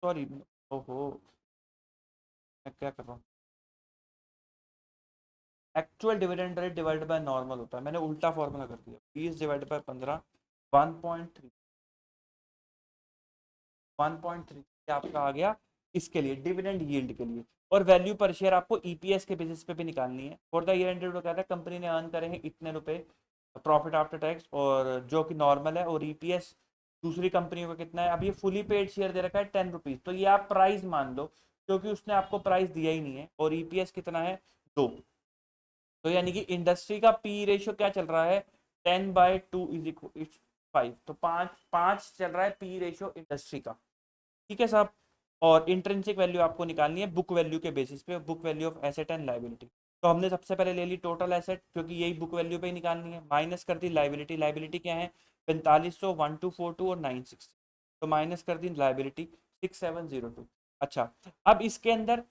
sorry, ओहो, मैं क्या कर रहा हूँ, actual dividend rate divided by normal होता है, मैंने उल्टा फॉर्मूला कर दिया। 20 डिवाइडेड बाय 15, 1.3, 1.3 आपका आ गया इसके लिए, डिविडेंड यील्ड के लिए। और वैल्यू पर शेयर आपको ईपीएस के बेसिस पे भी निकालनी है। फॉर द ईयर एंडेड कहता है कंपनी ने अर्न करे हैं इतने रुपए प्रॉफिट आफ्टर टैक्स, और जो कि नॉर्मल है, और ईपीएस दूसरी कंपनियों का कितना है। अब ये फुली पेड शेयर दे रखा है 10 रुपीज, तो ये आप प्राइस मान लो, क्योंकि उसने आपको प्राइस दिया ही नहीं है। और ईपीएस कितना है, 2। तो यानी कि इंडस्ट्री का पी रेशियो क्या चल रहा है, 10/2 इज इक्वल 5। तो 5 चल रहा है पी रेशियो इंडस्ट्री का। ठीक है साहब। और इंट्रिंसिक वैल्यू आपको निकालनी है बुक वैल्यू के बेसिस पे, book value of asset and liability. तो हमने सबसे पहले ले ली टोटल एसेट, क्योंकि यही बुक वैल्यू पे ही निकालनी है, माइनस कर दी लाइबिलिटी। लाइबिलिटी क्या है, 4500, 1242 और 960। तो माइनस कर दी लाइबिलिटी 6702। अच्छा, अब इसके अंदर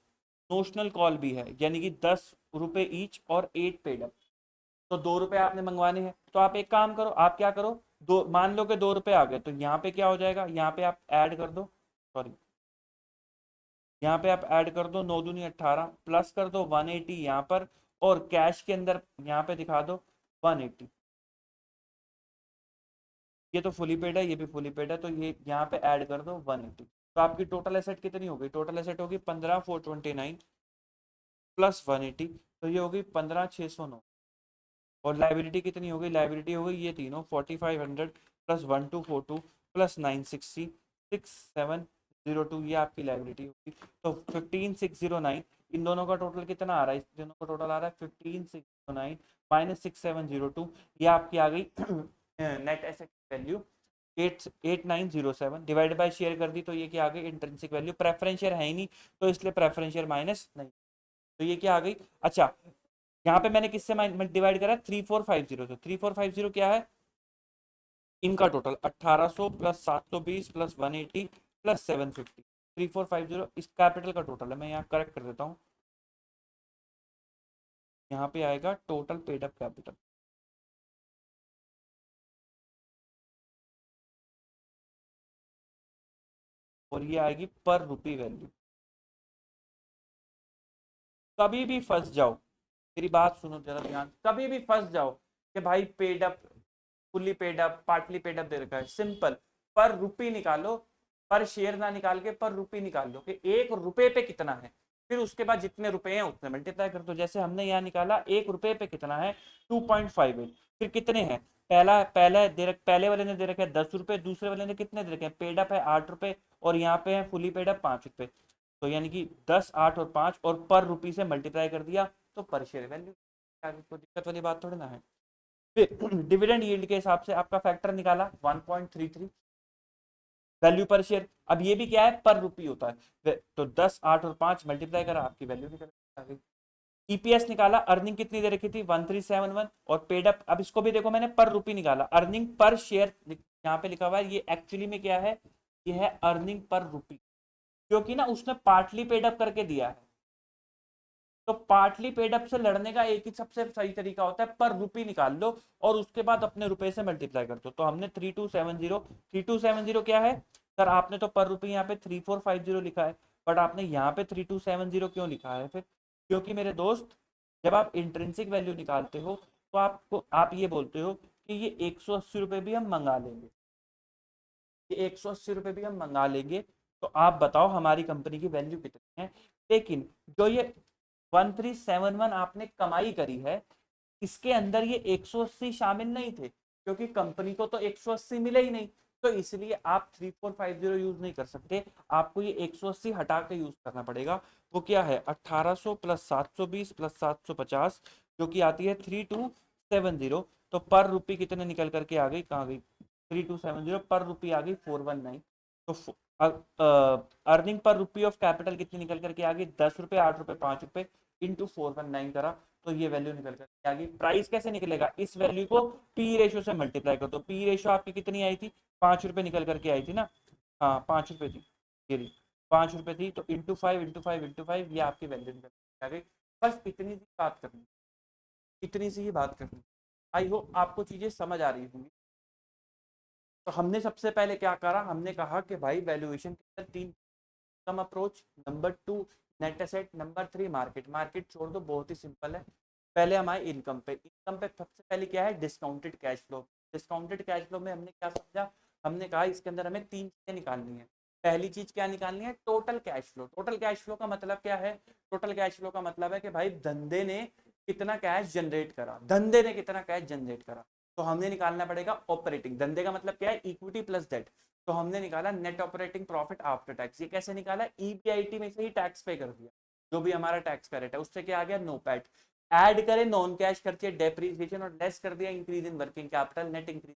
नोशनल कॉल भी है, यानी कि 10 रुपए ईच और 8 पेड अप। तो 2 रुपए आपने मंगवाने हैं, तो आप एक काम करो, आप क्या करो, दो मान लो कि 2 रुपए आ गए, तो यहाँ पे क्या हो जाएगा, यहाँ पे आप ऐड कर दो, सॉरी, यहाँ पे आप ऐड कर दो 9 दूनी 18, प्लस कर दो 180 यहाँ पर, और कैश के अंदर यहाँ पे दिखा दो 180। ये तो फुली पेड है, ये भी फुली पेड है, तो ये यहाँ पे ऐड कर दो 180। तो आपकी टोटल एसेट कितनी हो गई, टोटल एसेट होगी 15,429 प्लस 180, तो ये होगी 15,609। और लाइबिलिटी कितनी हो गई, लाइबिलिटी हो गई ये तीनों 4500 प्लस 1242 प्लस 960 6702, ये आपकी लाइबिलिटी होगी। तो 15609, इन दोनों का टोटल कितना आ रहा है, इस दोनों का टोटल आ रहा है 15609 माइनस 6702, ये आपकी आ गई net asset value 8907 divide by share कर दी, तो ये क्या आ गई, इंट्रिंसिक वैल्यू। प्रेफरेंस शेयर है ही नहीं, तो इसलिए प्रेफरेंस शेयर माइनस नहीं, तो ये क्या आ गई। अच्छा, यहाँ पे मैंने किससे डिवाइड करा, 3450 से। 3450 क्या है, इनका टोटल 1800 प्लस 720 प्लस 180 प्लस 750, 3450 इस कैपिटल का टोटल है। मैं यहाँ करेक्ट कर देता हूँ, यहाँ पे आएगा टोटल पेड अप कैपिटल, और ये आएगी पर रुपी वैल्यू। कभी भी फंस जाओ, मेरी बात सुनो जरा ध्यान, कभी भी फंस जाओ कि भाई paid up, fully paid up, partly paid up दे रखा है, सिंपल पर रुपी निकालो, पर शेयर ना निकाल के पर रुपी निकाल लो कि 1 रुपए पे कितना है। फिर उसके बाद जितने रुपए हैं उतने मल्टीप्लाई कर दो। जैसे हमने यहाँ निकाला 1 रुपए पे कितना है, 2.58। फिर कितने हैं, पहले वाले ने दे रखे 10 रुपए, दूसरे वाले ने कितने दे रखे, पेड अप है 8 रुपए, और यहाँ पे है फुली पेड अप 5 रुपए। तो यानी कि 10, 8 और 5, और पर रुपी से मल्टीप्लाई कर दिया, तो पर शेयर वैल्यू। आगे कोई दिक्कत वाली बात थोड़ी ना है। फिर डिविडेंड यील्ड के हिसाब से आपका फैक्टर निकाला 1.33 वैल्यू पर शेयर। अब ये भी क्या है, पर रुपी होता है, तो 10, 8 और 5 मल्टीप्लाई करा, आपकी वैल्यू निकल आ गई। ईपीएस निकाला, अर्निंग कितनी दे रखी थी 1371, और पेड अप, अब इसको भी देखो मैंने पर रुपी निकाला, अर्निंग पर शेयर यहाँ पे लिखा हुआ है, ये एक्चुअली में क्या है, ये है अर्निंग पर रुपी, क्योंकि ना उसने पार्टली पेड अप करके दिया है। तो पार्टली पेड अप से लड़ने का एक ही सबसे सही तरीका होता है, पर रुपी निकाल लो और उसके बाद अपने रुपए से मल्टीप्लाई कर दो। तो हमने 3270 क्या है सर, आपने तो पर रुपी यहाँ पे 3450 लिखा है, बट आपने यहाँ पे 3270 क्यों लिखा है फिर? क्योंकि मेरे दोस्त, जब आप इंट्रिंसिक वैल्यू निकालते हो तो आपको आप ये बोलते हो कि ये 180 रुपये भी हम मंगा लेंगे, ये 180 रुपये भी हम मंगा लेंगे। तो आप बताओ हमारी कंपनी की वैल्यू कितनी है? लेकिन जो ये 1371 आपने कमाई करी है, इसके अंदर ये 180 शामिल नहीं थे, क्योंकि कंपनी को तो 180 मिले ही नहीं। तो इसलिए आप 3450 यूज नहीं कर सकते, आपको ये 180 हटा के यूज करना पड़ेगा। वो क्या है, 1800 प्लस 720 प्लस 750, जो कि आती है 3270। तो पर रुपी कितने निकल करके आ गई, कहाँ गई 3270, पर रुपी आ गई 419। तो earning per rupee of capital कितनी निकल करके आ गई, 10 रुपये, 8 रुपये, 5 रुपये इंटू 419 करा, तो ये वैल्यू निकल कर आ गई। प्राइस कैसे निकलेगा, इस वैल्यू को पी रेशो से मल्टीप्लाई कर दो। पी रेशो आपकी कितनी आई थी, 5 रुपये निकल करके आई थी ना, हाँ 5 रुपये थी, ये 5 रुपये थी, तो इंटू 5 इंटू 5 इंटू 5, ये आपकी वैल्यू निकल के आ गई। बस इतनी सी बात करनी, इतनी सी ही बात करनी। आई होप आपको चीजें समझ आ रही होंगी। तो हमने सबसे पहले क्या करा, हमने कहा कि भाई वैल्यूएशन के अंदर 3 कम approach, number 2 net asset, number 3 market. Market छोड़ दो, बहुत ही सिंपल है। पहले हम आए इनकम पे। इनकम पे सबसे पहले क्या है, discounted cash flow. Discounted cash flow में हमने क्या समझा, हमने कहा इसके अंदर हमें 3 चीजें निकालनी है। पहली चीज क्या निकालनी है, total cash flow. Total cash flow का मतलब क्या है, टोटल कैश फ्लो का मतलब है कि भाई धंधे ने कितना कैश जनरेट करा, धंधे ने कितना कैश जनरेट करा। तो हमने निकालना पड़ेगा ऑपरेटिंग, धंधे का मतलब क्या है, इक्विटी प्लस डेट। तो हमने निकाला net operating profit after tax. ये कैसे निकाला, ईपीआईटी में से ही टैक्स पे कर दिया, जो भी हमारा टैक्स का रेट है उससे क्या आ गया, नो पैट। ऐड करें नॉन कैश खर्चे, डेप्रिसिएशन, और लेस कर दिया increase in working capital, net increase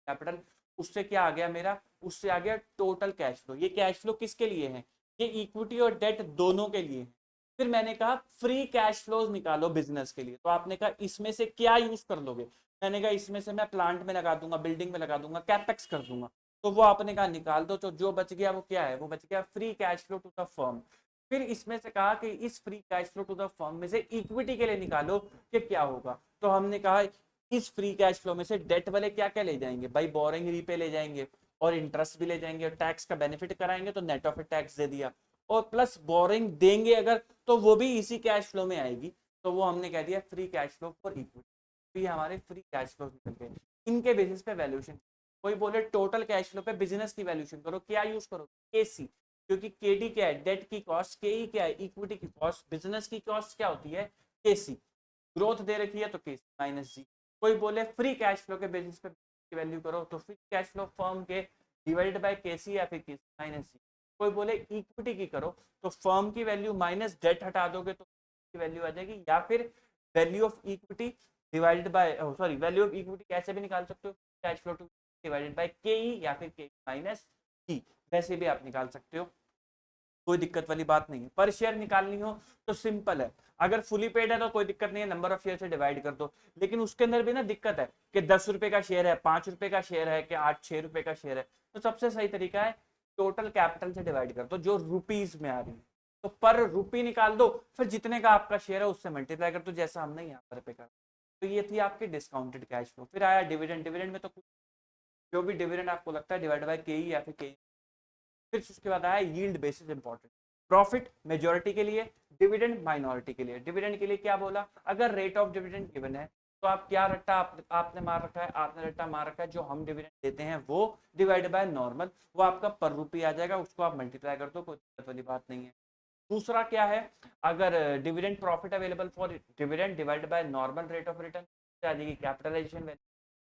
capital, उससे क्या आ गया मेरा, उससे आ गया टोटल कैश फ्लो। ये कैश फ्लो किसके लिए है, ये इक्विटी और डेट दोनों के लिए है। फिर मैंने कहा फ्री कैश फ्लोज निकालो बिजनेस के लिए। तो आपने कहा इसमें से क्या यूज कर लोगे, मैंने कहा इसमें से मैं प्लांट में लगा दूंगा, बिल्डिंग में लगा दूंगा, कैपेक्स कर दूंगा। तो वो आपने कहा निकाल दो, तो जो बच गया वो क्या है, वो बच गया free cash flow to the firm. फिर इसमें से कहा कि इस free cash flow to the firm में से इक्विटी के लिए निकालो कि क्या होगा। तो हमने कहा इस फ्री कैश फ्लो में से डेट वाले क्या क्या ले जाएंगे भाई, बोरिंग रीपे ले जाएंगे, और इंटरेस्ट भी ले जाएंगे, और टैक्स का बेनिफिट कराएंगे, तो नेट ऑफ टैक्स दे दिया। और प्लस बोरिंग देंगे अगर, तो वो भी इसी कैश फ्लो में आएगी। तो वो हमने कह दिया free cash flow for equity. हमारे फ्री कैश फ्लो निकल गए। इनके बेसिस पे वैल्यूएशन, कोई बोले टोटल कैश फ्लो पे बिजनेस की वैल्यूएशन करो, क्या यूज करो, केसी, क्योंकि केडी क्या है, डेट की कॉस्ट, केई क्या है, इक्विटी की कॉस्ट, बिजनेस की कॉस्ट क्या होती है, केसी। ग्रोथ दे रखी है तो केसी माइनस जी। कोई बोले फ्री कैश फ्लो के बेसिस पे वैल्यू करो, तो फ्री कैश फ्लो फर्म के डिवाइडेड बाय केसी या फिर केसी माइनस जी। कोई बोले इक्विटी की करो, तो फर्म की वैल्यू माइनस डेट हटा दोगे तो वैल्यू आ जाएगी, या फिर value of equity divided by, sorry value of equity कैसे भी निकाल सकते हो, cash flow two divided by केई या फिर के माइनस ई, वैसे भी आप निकाल सकते हो, कोई दिक्कत वाली बात नहीं है। पर शेयर निकालनी हो तो सिंपल है, अगर फुली पेड है तो कोई दिक्कत नहीं है, नंबर ऑफ शेयर से डिवाइड कर दो। लेकिन उसके अंदर भी ना दिक्कत है कि 10 रुपए का शेयर है, 5 रुपए का शेयर है, कि 8-6 रुपए का शेयर है। तो सबसे सही तरीका है टोटल कैपिटल से डिवाइड कर दो, जो रुपीज में आ रही है। तो पर रुपी निकाल दो, फिर जितने का आपका शेयर है उससे मल्टीप्लाई कर दो, जैसा हमने यहाँ पर पे करा। तो ये थी आपकी डिस्काउंटेड कैश फ्लो। फिर आया डिविडेंड। डिविडेंड में तो कुछ जो भी डिविडेंड आपको लगता है डिवाइड बाय के या फिर के। फिर उसके बाद आया yield basis important. Profit majority के लिए, डिविडेंड माइनॉरिटी के लिए। डिविडेंड के लिए क्या बोला, अगर रेट ऑफ डिविडेंड गिवन है तो आप क्या रट्टा आपने मार रखा है, आपने रट्टा मार रखा है जो हम डिविडेंड देते हैं वो डिवाइड बाय नॉर्मल, वो आपका पर रुपी आ जाएगा, उसको आप मल्टीप्लाई कर दो, कोई दिक्कत वाली बात नहीं है। दूसरा क्या है, अगर dividend profit available for dividend divide by normal rate of return, आ जाएगी कैपिटलाइजेशन वैल्यू।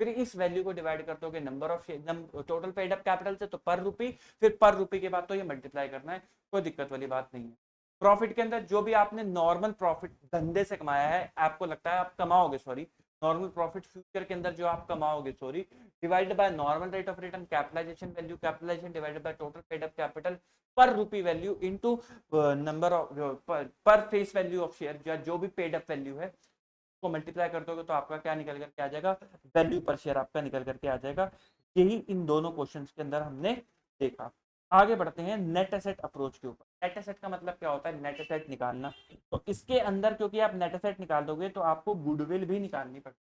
फिर इस वैल्यू को डिवाइड कर दोगे number of total paid up capital से, तो पर रुपी, फिर पर रुपी के बाद तो ये मल्टीप्लाई करना है, कोई दिक्कत वाली बात नहीं है। प्रॉफिट के अंदर जो भी आपने नॉर्मल प्रॉफिट धंधे से कमाया है, आपको लगता है आप कमाओगे, सॉरी नॉर्मल प्रॉफिट फ्यूचर के अंदर जो आप कमाओगे, sorry, divided by normal rate of return, capitalization value, capitalization divided by total paid up capital per rupee value into number of per face value of share, या जो भी paid up value है को मल्टीप्लाई कर दोगे तो आपका क्या निकल करके आ जाएगा, वैल्यू पर शेयर आपका निकल करके आ जाएगा। यही इन दोनों क्वेश्चंस के अंदर हमने देखा। आगे बढ़ते हैं नेट एसेट अप्रोच के ऊपर। नेट एसेट का मतलब क्या होता है, नेट एसेट निकालना। तो इसके अंदर क्योंकि आप नेट एसेट निकाल दोगे तो आपको गुडविल भी निकालनी पड़ती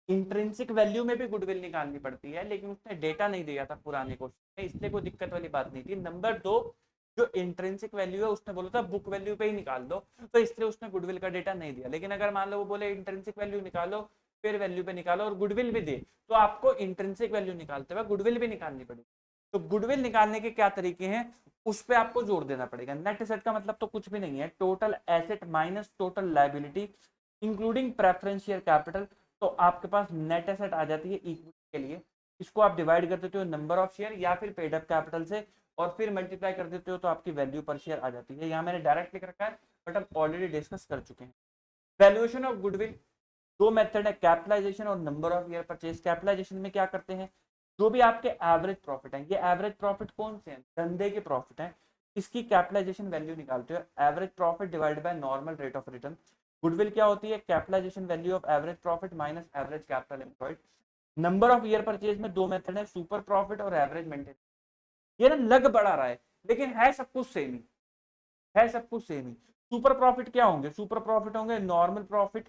है, इंट्रिंसिक वैल्यू में भी गुडविल निकालनी पड़ती है, लेकिन उसने डेटा नहीं दिया था पुराने क्वेश्चन में, इसलिए कोई दिक्कत वाली बात नहीं थी। नंबर दो, जो इंट्रिंसिक वैल्यू है उसने बोला था बुक वैल्यू पे ही निकाल दो, तो इसलिए उसने गुडविल का डेटा नहीं दिया। लेकिन अगर मान लो वो बोले इंट्रिंसिक वैल्यू निकालो, फिर वैल्यू पे निकालो और गुडविल भी दे, तो आपको इंट्रिंसिक वैल्यू निकालते हुए गुडविल भी निकालनी पड़ेगी। तो गुडविल निकालने के क्या तरीके हैं, उस पर आपको जोड़ देना पड़ेगा। नेट एसेट का मतलब तो कुछ भी नहीं है, total asset minus total liability including preference share capital. तो आपके पास नेट एसेट आ जाती है इक्विटी के लिए, इसको आप डिवाइड कर देते हो नंबर ऑफ शेयर या फिर पेड अप कैपिटल से, और फिर मल्टीप्लाई कर देते हो तो आपकी वैल्यू पर शेयर आ जाती है। यहाँ मैंने डायरेक्ट लिख रखा है, बट हम ऑलरेडी डिस्कस कर चुके हैं। वैल्यूएशन ऑफ गुडविल, दो मेथड है, कैपिटलाइजेशन और number of year purchase. Capitalisation में क्या करते हैं, जो भी आपके एवरेज प्रॉफिट है, ये एवरेज प्रॉफिट कौन से हैं, धंधे के प्रॉफिट है, इसकी कैपिटलाइजेशन वैल्यू निकालते हो, average profit divided by normal rate of return. Goodwill क्या होती है, capitalisation value of average profit minus average capital employed. Number of year purchase में दो मेथड है, सुपर प्रॉफिट और एवरेज मेंटेन। ये ना लग बड़ा रहा है, लेकिन है सब कुछ सेम ही, है सब कुछ सेम ही। सुपर प्रॉफिट क्या होंगे, सुपर प्रॉफिट होंगे नॉर्मल प्रॉफिट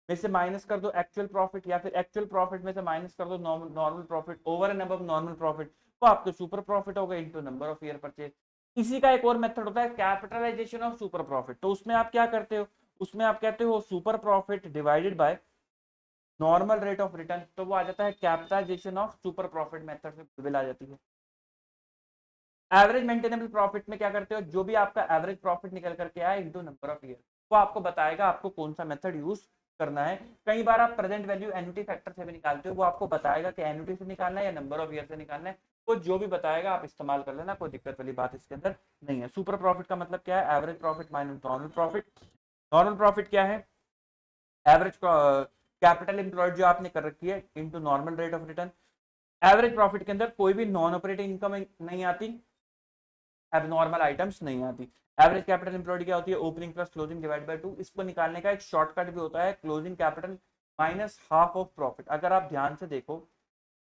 में से माइनस कर दो एक्चुअल प्रॉफिट, या फिर एक्चुअल प्रॉफिट में से माइनस कर दो normal profit over and above normal profit, तो आपके सुपर प्रॉफिट होगा into number of year purchase. इसी का एक और मेथड होता है कैपिटलाइजेशन ऑफ सुपर प्रॉफिट। तो उसमें आप क्या करते हो, उसमें आप कहते हो super profit divided by normal rate of return, तो वो आ जाता है capitalisation of super profit method में गुडविल आ जाती है। एवरेज मेंटेनेबल प्रॉफिट में क्या करते हो, जो भी आपका एवरेज प्रॉफिट निकल करके आया इनटू नंबर ऑफ ईयर, वो आपको बताएगा आपको कौन सा मेथड यूज करना है। कई बार आप प्रेजेंट वैल्यू एन्युटी फैक्टर से भी निकालते हो, वो आपको बताएगा कि एन्युटी से निकालना है या नंबर ऑफ ईयर से निकालना है, वो जो भी बताएगा आप इस्तेमाल कर लेना, कोई दिक्कत वाली बात इसके अंदर नहीं है। सुपर प्रॉफिट का मतलब क्या है, average profit minus normal profit. Normal profit क्या है, एवरेज कैपिटल एम्प्लॉयड जो आपने कर रखी है into normal rate of return. Average profit के अंदर कोई भी नॉन ऑपरेटिंग इनकम नहीं आती, एबनॉर्मल आइटम्स नहीं आती। एवरेज कैपिटल एम्प्लॉयड क्या होती है, opening plus closing divide by 2। इसको निकालने का एक शॉर्टकट भी होता है, closing capital minus half of profit. अगर आप ध्यान से देखो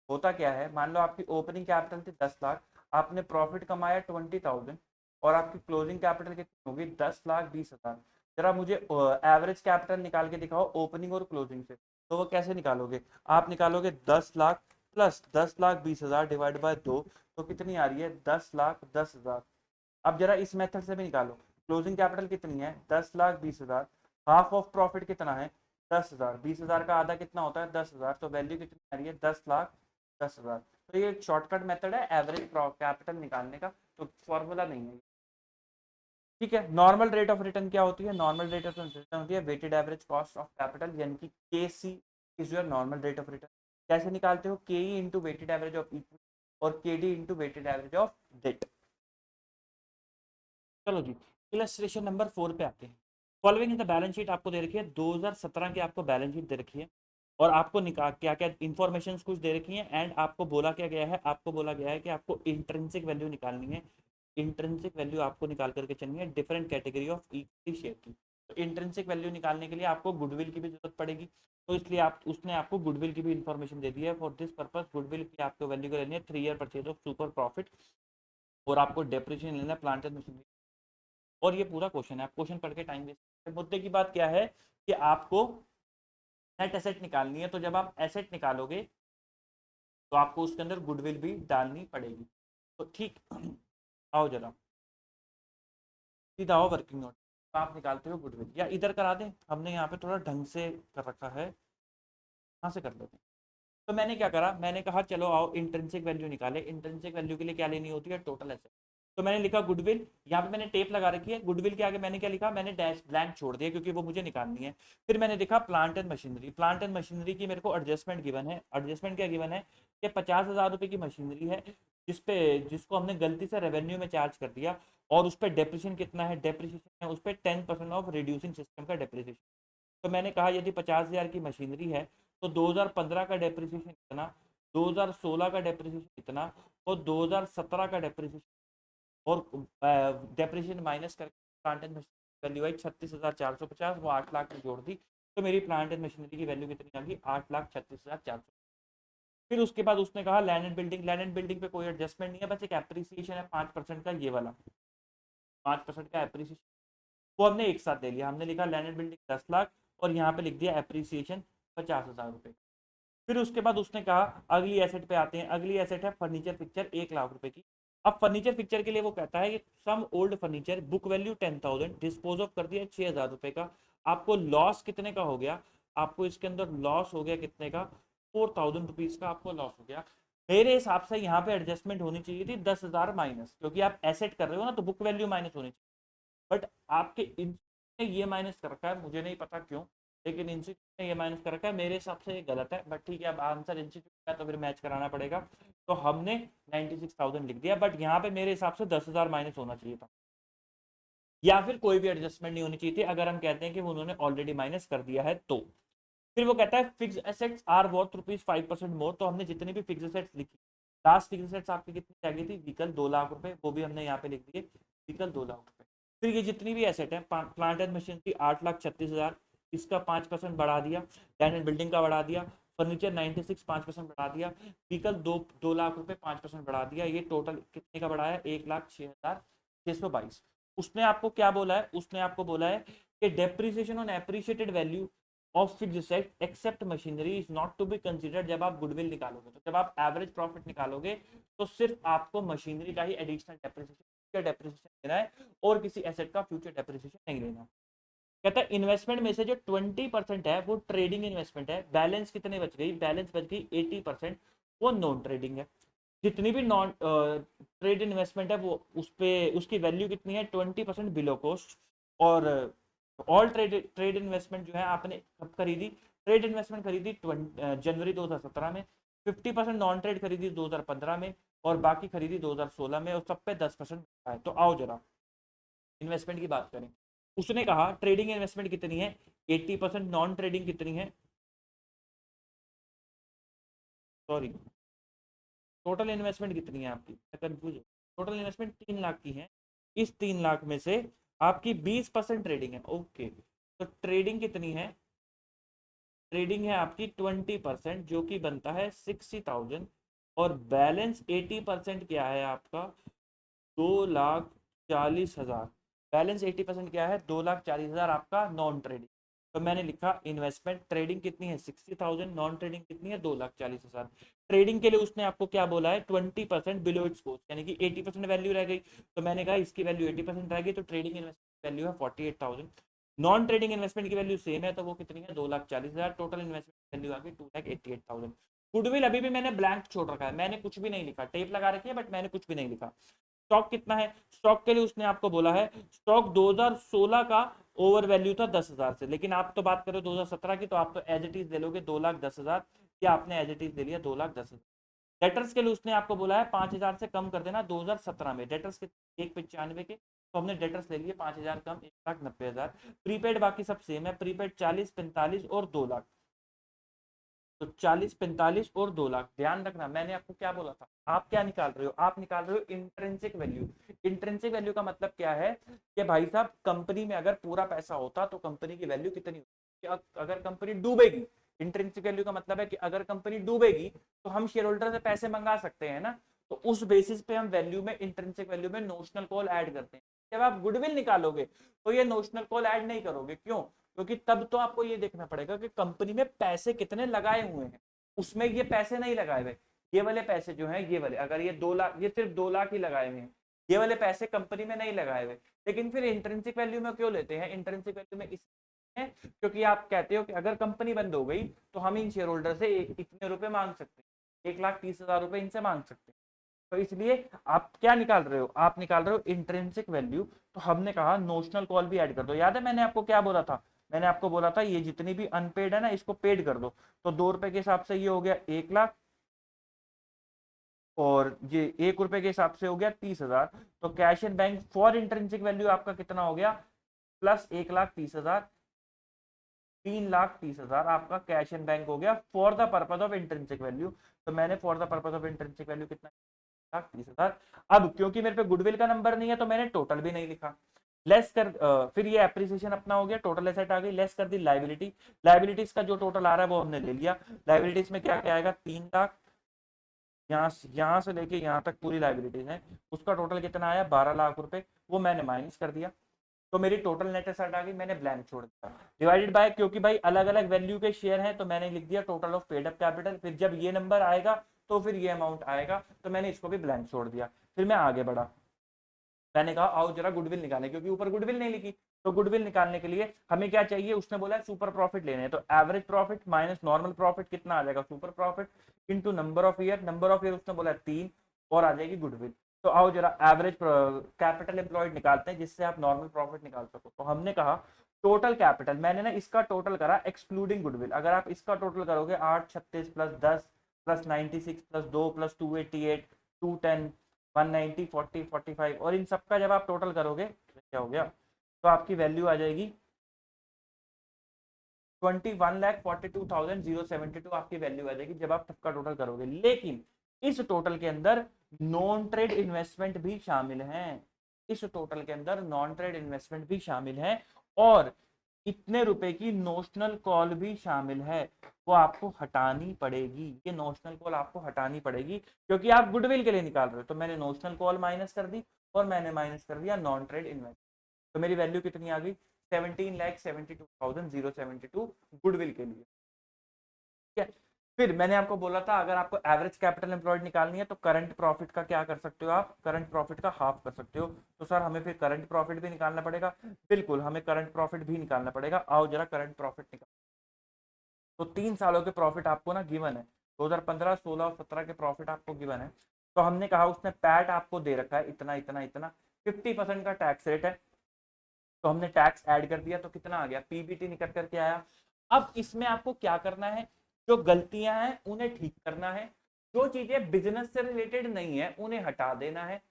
होता क्या है, मान लो आपकी ओपनिंग कैपिटल थी 10 लाख, आपने प्रॉफिट कमाया 20,000, और आपकी क्लोजिंग कैपिटल कितनी होगी 10,20,000। जरा मुझे एवरेज कैपिटल निकाल के दिखाओ ओपनिंग और क्लोजिंग से, तो वो कैसे निकालोगे, आप निकालोगे 10 लाख प्लस 10,20,000 डिवाइड बाय 2, तो कितनी आ रही है 10,10,000। अब जरा इस मेथड से भी निकालो, क्लोजिंग कैपिटल कितनी है 10,20,000, हाफ ऑफ प्रॉफिट कितना है 10,000, 20,000 का आधा कितना होता है 10,000, तो वैल्यू कितनी आ रही है 10,10,000। तो ये एक शॉर्टकट मेथड है एवरेज कैपिटल निकालने का, तो फॉर्मूला नहीं है। ठीक है, नॉर्मल रेट ऑफ रिटर्न क्या होती है, नॉर्मल रेट ऑफ रिटर्न होती है weighted average cost of capital, यानी कि KC is your normal rate of return. कैसे निकालते हो, K into weighted average of equity और K D into weighted average of debt. चलो जी, इलस्ट्रेशन नंबर 4 पे आते हैं। Following in the balance sheet आपको दे रखी है 2017 की, आपको बैलेंस शीट दे रखी है, और आपको निकाल क्या क्या इन्फॉर्मेशन कुछ दे रखी है, एंड आपको बोला क्या गया है, आपको बोला गया है कि आपको इंट्रिंसिक वैल्यू निकालनी है। इंट्रिंसिक वैल्यू आपको निकाल करके चलनी है different category of equity share की। तो इंट्रिंसिक वैल्यू निकालने के लिए आपको गुडविल की भी जरूरत पड़ेगी, तो इसलिए आप उसने आपको गुडविल की भी इन्फॉर्मेशन दे दी है। फॉर दिस पर्पज गुडविल की आपको वैल्यू को लेनी है 3 year purchase of super profit, और आपको डेप्रिसिएशन लेना है प्लांट एंड मशीनरी। और ये पूरा क्वेश्चन है, आप क्वेश्चन पढ़ के टाइम वेस्ट। मुद्दे की बात क्या है कि आपको नेट एसेट निकालनी है, तो जब आप एसेट निकालोगे तो आपको उसके अंदर गुडविल भी डालनी पड़ेगी। तो ठीक, आओ जरा सीधा आओ वर्किंग नोट, तो आप निकालते हो गुडविल, या इधर करा दें, हमने यहाँ पे थोड़ा ढंग से कर रखा है, कहाँ से कर लेते हैं। तो मैंने क्या करा, मैंने कहा चलो आओ इंट्रिंसिक वैल्यू निकाले। इंट्रिंसिक वैल्यू के लिए क्या लेनी होती है, टोटल एसेट। तो मैंने लिखा गुडविल, यहाँ पे मैंने टेप लगा रखी है, गुडविल के आगे मैंने क्या लिखा, मैंने डैश ब्लैंक छोड़ दिया क्योंकि वो मुझे निकालनी है। फिर मैंने देखा plant and machinery, plant and machinery की मेरे को एडजस्टमेंट गिवन है। एडजस्टमेंट क्या गिवन है कि 50,000 रुपये की मशीनरी है जिसको हमने गलती से रेवेन्यू में चार्ज कर दिया, और उस पर डेप्रिसिएशन कितना है, डेप्रिसिएशन है उस पर 10% ऑफ रिड्यूसिंग सिस्टम का डेप्रिसिएशन। तो मैंने कहा यदि 50,000 की मशीनरी है तो 2015 का डेप्रिसिएशन इतना, 2016 का डेप्रिसिएशन इतना और 2017 का डेप्रिसिएशन और डेप्रिसिएशन माइनस करके प्लांट एंड मशीनरी वैल्यू आई 36,450, वो 8 लाख में जोड़ दी तो मेरी प्लांट एंड मशीनरी की वैल्यू कितनी आ गई 8,36,400। फिर उसके बाद उसने कहा land and building, land and building पे कोई एडजस्टमेंट नहीं है, बस एक एप्रिसिएशन है 5% का, ये वाला 5% का एप्रिसिएशन वो हमने एक साथ ले लिया। हमने लिखा लैंड एंड बिल्डिंग 10 लाख और यहाँ पे लिख दिया एप्रिसिएशन 50,000 रुपये। फिर उसके बाद उसने कहा अगली एसेट पे आते हैं। अगली एसेट है फर्नीचर पिक्चर 1 लाख रुपए की। अब फर्नीचर पिक्चर के लिए वो कहता है कि some old furniture book value 10,000 dispose of कर दिया 6,000 रुपए का। आपको लॉस कितने का हो गया, आपको इसके अंदर लॉस हो गया कितने का 4,000 रुपीज का आपको लॉस हो गया। मेरे हिसाब से यहाँ पे एडजस्टमेंट होनी चाहिए थी 10,000 माइनस, क्योंकि आप एसेट कर रहे हो ना तो बुक वैल्यू माइनस होनी चाहिए। बट आपके ने ये माइनस कर रखा है, मुझे नहीं पता क्यों, लेकिन इंस्टीट्यूट ने ये माइनस कर रखा है। मेरे हिसाब से ये गलत है, बट ठीक है अब आंसर इंस्टीट्यूट का तो फिर मैच कराना पड़ेगा। तो हमने 96,000 लिख दिया, बट यहाँ पे मेरे हिसाब से 10,000 माइनस होना चाहिए था, या फिर कोई भी एडजस्टमेंट नहीं होनी चाहिए थी अगर हम कहते हैं कि उन्होंने ऑलरेडी माइनस कर दिया है तो। फिर वो कहता है फिक्स एसेट्स आर वर्थ ₹5% मोर। तो हमने जितनी भी फिक्स एसेट्स लिखी, लास्ट फिक्स एसेट्स आपकी कितनी आ गई थी, व्हीकल 2 लाख रुपए, वो भी हमने यहाँ पे लिख दिए व्हीकल 2 लाख रुपए। फिर ये जितनी भी एसेट है प्लांट एंड मशीनरी 8,36,000, इसका 5% बढ़ा दिया, लैंड एंड बिल्डिंग का बढ़ा दिया, फर्नीचर 96 5% बढ़ा दिया, व्हीकल 2 लाख रुपए 5% बढ़ा दिया। ये टोटल कितने का बढ़ाया 1,06,622। उसने आपको क्या बोला है, उसने आपको बोला है कि depreciation on appreciated value of fixed asset except machinery is not to be considered. जब आप गुडविल निकालोगे, तो जब आप एवरेज प्रॉफिट निकालोगे तो सिर्फ आपको मशीनरी का ही एडिशनल डेप्रिसिएशन लेना है और किसी एसेट का फ्यूचर डेप्रिसिएशन नहीं लेना। कहता है इन्वेस्टमेंट में से जो 20% है वो ट्रेडिंग इन्वेस्टमेंट है। बैलेंस कितने बच गई, बैलेंस बच गई 80%, वो नॉन ट्रेडिंग है। जितनी भी नॉन ट्रेड इन्वेस्टमेंट है वो उस पे उसकी वैल्यू कितनी है 20% बिलो कॉस्ट। और ऑल ट्रेड इन्वेस्टमेंट जो है आपने कब खरीदी, ट्रेड इन्वेस्टमेंट खरीदी जनवरी 2017 में, 50% नॉन ट्रेड खरीदी 2015 में और बाकी खरीदी 2016 में, और सब पे 10% है। तो आओ जरा इन्वेस्टमेंट की बात करें। उसने कहा ट्रेडिंग इन्वेस्टमेंट कितनी है 80%, नॉन ट्रेडिंग कितनी है, सॉरी टोटल इन्वेस्टमेंट कितनी है आपकी, कंफ्यूज। टोटल इन्वेस्टमेंट 3 लाख की है। इस 3 लाख में से आपकी 20% ट्रेडिंग है। ओके, तो ट्रेडिंग कितनी है, ट्रेडिंग है आपकी 20% जो कि बनता है 60,000, और बैलेंस 80% क्या है आपका 2,40,000। बैलेंस 80% क्या है 2,40,000 आपका नॉन ट्रेडिंग। तो मैंने लिखा इन्वेस्टमेंट ट्रेडिंग कितनी है 60,000, नॉन ट्रेडिंग कितनी है 2,40,000। ट्रेडिंग के लिए उसने आपको क्या बोला है 20% बिलो इट्स कॉस्ट, यानी कि 80% वैल्यू रह गई। तो मैंने कहा इसकी वैल्यू 80% रह गई, तो ट्रेडिंग इन्वेस्टमेंट वैल्यू है 48,000। नॉन ट्रेडिंग इन्वेस्टमेंट की वैल्यू सेम है, तो वो कितनी है 2,40,000। टोटल इन्वेस्टमेंट वैल्यू आ गई 2,88,000। गुडविल अभी भी मैंने ब्लैंक छोड़ रखा है, मैंने कुछ भी नहीं लिखा, टेप लगा रखी है बट मैंने कुछ भी नहीं लिखा। स्टॉक कितना है, स्टॉक के लिए उसने आपको बोला है स्टॉक 2016 का ओवर वैल्यू था 10,000 से, लेकिन आप तो बात करो 2017 की, तो आप तो एज इट इज ले लोगे 2,10,000, या आपने एज इट इज ले लिया 2,10,000। डेटर्स के लिए उसने आपको बोला है 5,000 से कम कर देना 2017 में। डेटर्स के 1,95 के, तो हमने डेटर्स ले लिए 5,000 कम 1,90,000। प्रीपेड बाकी सब सेम है, प्रीपेड 40, 45 और 2 लाख। तो 40, 45 और 2 लाख। ध्यान रखना मैंने आपको क्या बोला था, आप क्या निकाल रहे हो, आप निकाल रहे हो इंट्रिंसिक वैल्यू। इंट्रिंसिक वैल्यू का मतलब क्या है कि भाई साहब कंपनी में अगर पूरा पैसा होता तो कंपनी की वैल्यू कितनी होती, अगर कंपनी डूबेगी। इंट्रिंसिक वैल्यू का मतलब है कि अगर कंपनी डूबेगी तो हम शेयर होल्डर से पैसे मंगा सकते हैं ना, तो उस बेसिस पे हम वैल्यू में इंट्रिंसिक वैल्यू में नोशनल कॉल ऐड करते हैं। जब आप गुडविल निकालोगे तो ये नोशनल कॉल ऐड नहीं करोगे, क्यों, क्योंकि तब तो आपको ये देखना पड़ेगा कि कंपनी में पैसे कितने लगाए हुए हैं, उसमें ये पैसे नहीं लगाए हुए। ये वाले पैसे जो हैं, ये वाले अगर ये 2 लाख, ये सिर्फ 2 लाख ही लगाए हुए हैं, ये वाले पैसे कंपनी में नहीं लगाए हुए। लेकिन फिर इंट्रिंसिक वैल्यू में क्यों लेते हैं, इंट्रिंसिक वैल्यू में इसलिए क्योंकि आप कहते हो कि अगर कंपनी बंद हो गई तो हम इन शेयर होल्डर से इतने रुपए मांग सकते हैं, 1,30,000 रुपए इनसे मांग सकते हैं। तो इसलिए आप क्या निकाल रहे हो, आप निकाल रहे हो इंट्रिंसिक वैल्यू। तो हमने कहा नोशनल कॉल भी ऐड कर दो। याद है मैंने आपको क्या बोला था, मैंने आपको बोला था ये जितनी भी अनपेड है ना इसको पेड कर दो। तो 2 रुपए के हिसाब से ये हो गया 1 लाख, और ये 1 रुपए के हिसाब से हो गया 30,000। तो cash and bank for intrinsic value आपका कितना हो गया प्लस 1,30,000। 3,30,000 आपका कैश इन बैंक हो गया for the purpose of intrinsic value. तो मैंने for the purpose of intrinsic value कितना, 1,30,000। अब क्योंकि मेरे पे गुडविल का नंबर नहीं है तो मैंने टोटल भी नहीं लिखा। लेस कर फिर ये एप्रिसिएशन अपना हो गया, टोटल एसेट आ गई, लेस कर दी लाइबिलिटी। लाइबिलिटीज का जो टोटल आ रहा है वो हमने ले लिया। लाइबिलिटीज में क्या क्या आएगा, 3,00,000, यहाँ से लेके यहाँ तक पूरी लाइबिलिटीज है, उसका टोटल कितना आया 12 लाख रुपए, वो मैंने माइनस कर दिया। तो मेरी टोटल नेट एसेट आ गई, मैंने ब्लैंक छोड़ दिया। डिवाइडेड बाय, क्योंकि भाई अलग अलग वैल्यू के शेयर हैं तो मैंने लिख दिया total of paid up capital. फिर जब ये नंबर आएगा तो फिर ये अमाउंट आएगा, तो मैंने इसको भी ब्लैंक छोड़ दिया। फिर मैं आगे बढ़ा, मैंने कहा आओ जरा गुडविल निकालें, क्योंकि ऊपर गुडविल नहीं लिखी। तो गुडविल निकालने के लिए हमें क्या चाहिए, उसने बोला है सुपर प्रॉफिट लेने हैं। तो average profit minus normal profit कितना आ जाएगा, super profit into number of year. Number of year उसने बोला 3, और आ जाएगी गुडविल। तो आओ जरा एवरेज कैपिटल एम्प्लॉयड निकालते हैं, जिससे आप नॉर्मल प्रॉफिट निकाल सको। तो हमने कहा टोटल कैपिटल, मैंने ना इसका टोटल करा एक्सक्लूडिंग गुडविल। अगर आप इसका टोटल करोगे 836 प्लस 10 प्लस 96 प्लस 2 प्लस 288 210 190 40 45, और इन सबका जब आप टोटल करोगे क्या हो गया, तो आपकी वैल्यू आ जाएगी 21,42,072 आपकी वैल्यू आ जाएगी जब आप सबका टोटल करोगे। लेकिन इस टोटल के अंदर नॉन ट्रेड इन्वेस्टमेंट भी शामिल है, इस टोटल के अंदर नॉन ट्रेड इन्वेस्टमेंट भी शामिल है, और इतने रुपए की नोशनल कॉल भी शामिल है, वो आपको हटानी पड़ेगी। ये नोशनल कॉल आपको हटानी पड़ेगी क्योंकि आप गुडविल के लिए निकाल रहे हो। तो मैंने नोशनल कॉल माइनस कर दी और मैंने माइनस कर दिया नॉन ट्रेड इन्वेस्टमेंट। तो मेरी वैल्यू कितनी आ गई, 17,72,072 गुडविल के लिए। ठीक है, फिर मैंने आपको बोला था अगर आपको एवरेज कैपिटल एम्प्लॉयड निकालनी है तो करंट प्रॉफिट का क्या कर सकते हो आप, करंट प्रॉफिट का हाफ कर सकते हो। तो सर हमें फिर करंट प्रॉफिट भी निकालना पड़ेगा, बिल्कुल हमें करंट प्रॉफिट भी निकालना पड़ेगा। आओ जरा करंट प्रॉफिट निकाल। तो 3 सालों के प्रॉफिट आपको ना गिवन है, 2015 16 और 17 के प्रॉफिट आपको गिवन है। तो हमने कहा उसने पैट आपको दे रखा है इतना इतना इतना, 50% का टैक्स रेट है, तो हमने टैक्स ऐड कर दिया। तो कितना आ गया, पीबीटी निकल करके आया। अब इसमें आपको क्या करना है, जो गलतियां हैं उन्हें ठीक करना है, जो चीजें बिजनेस से रिलेटेड नहीं है उन्हें हटा देना है,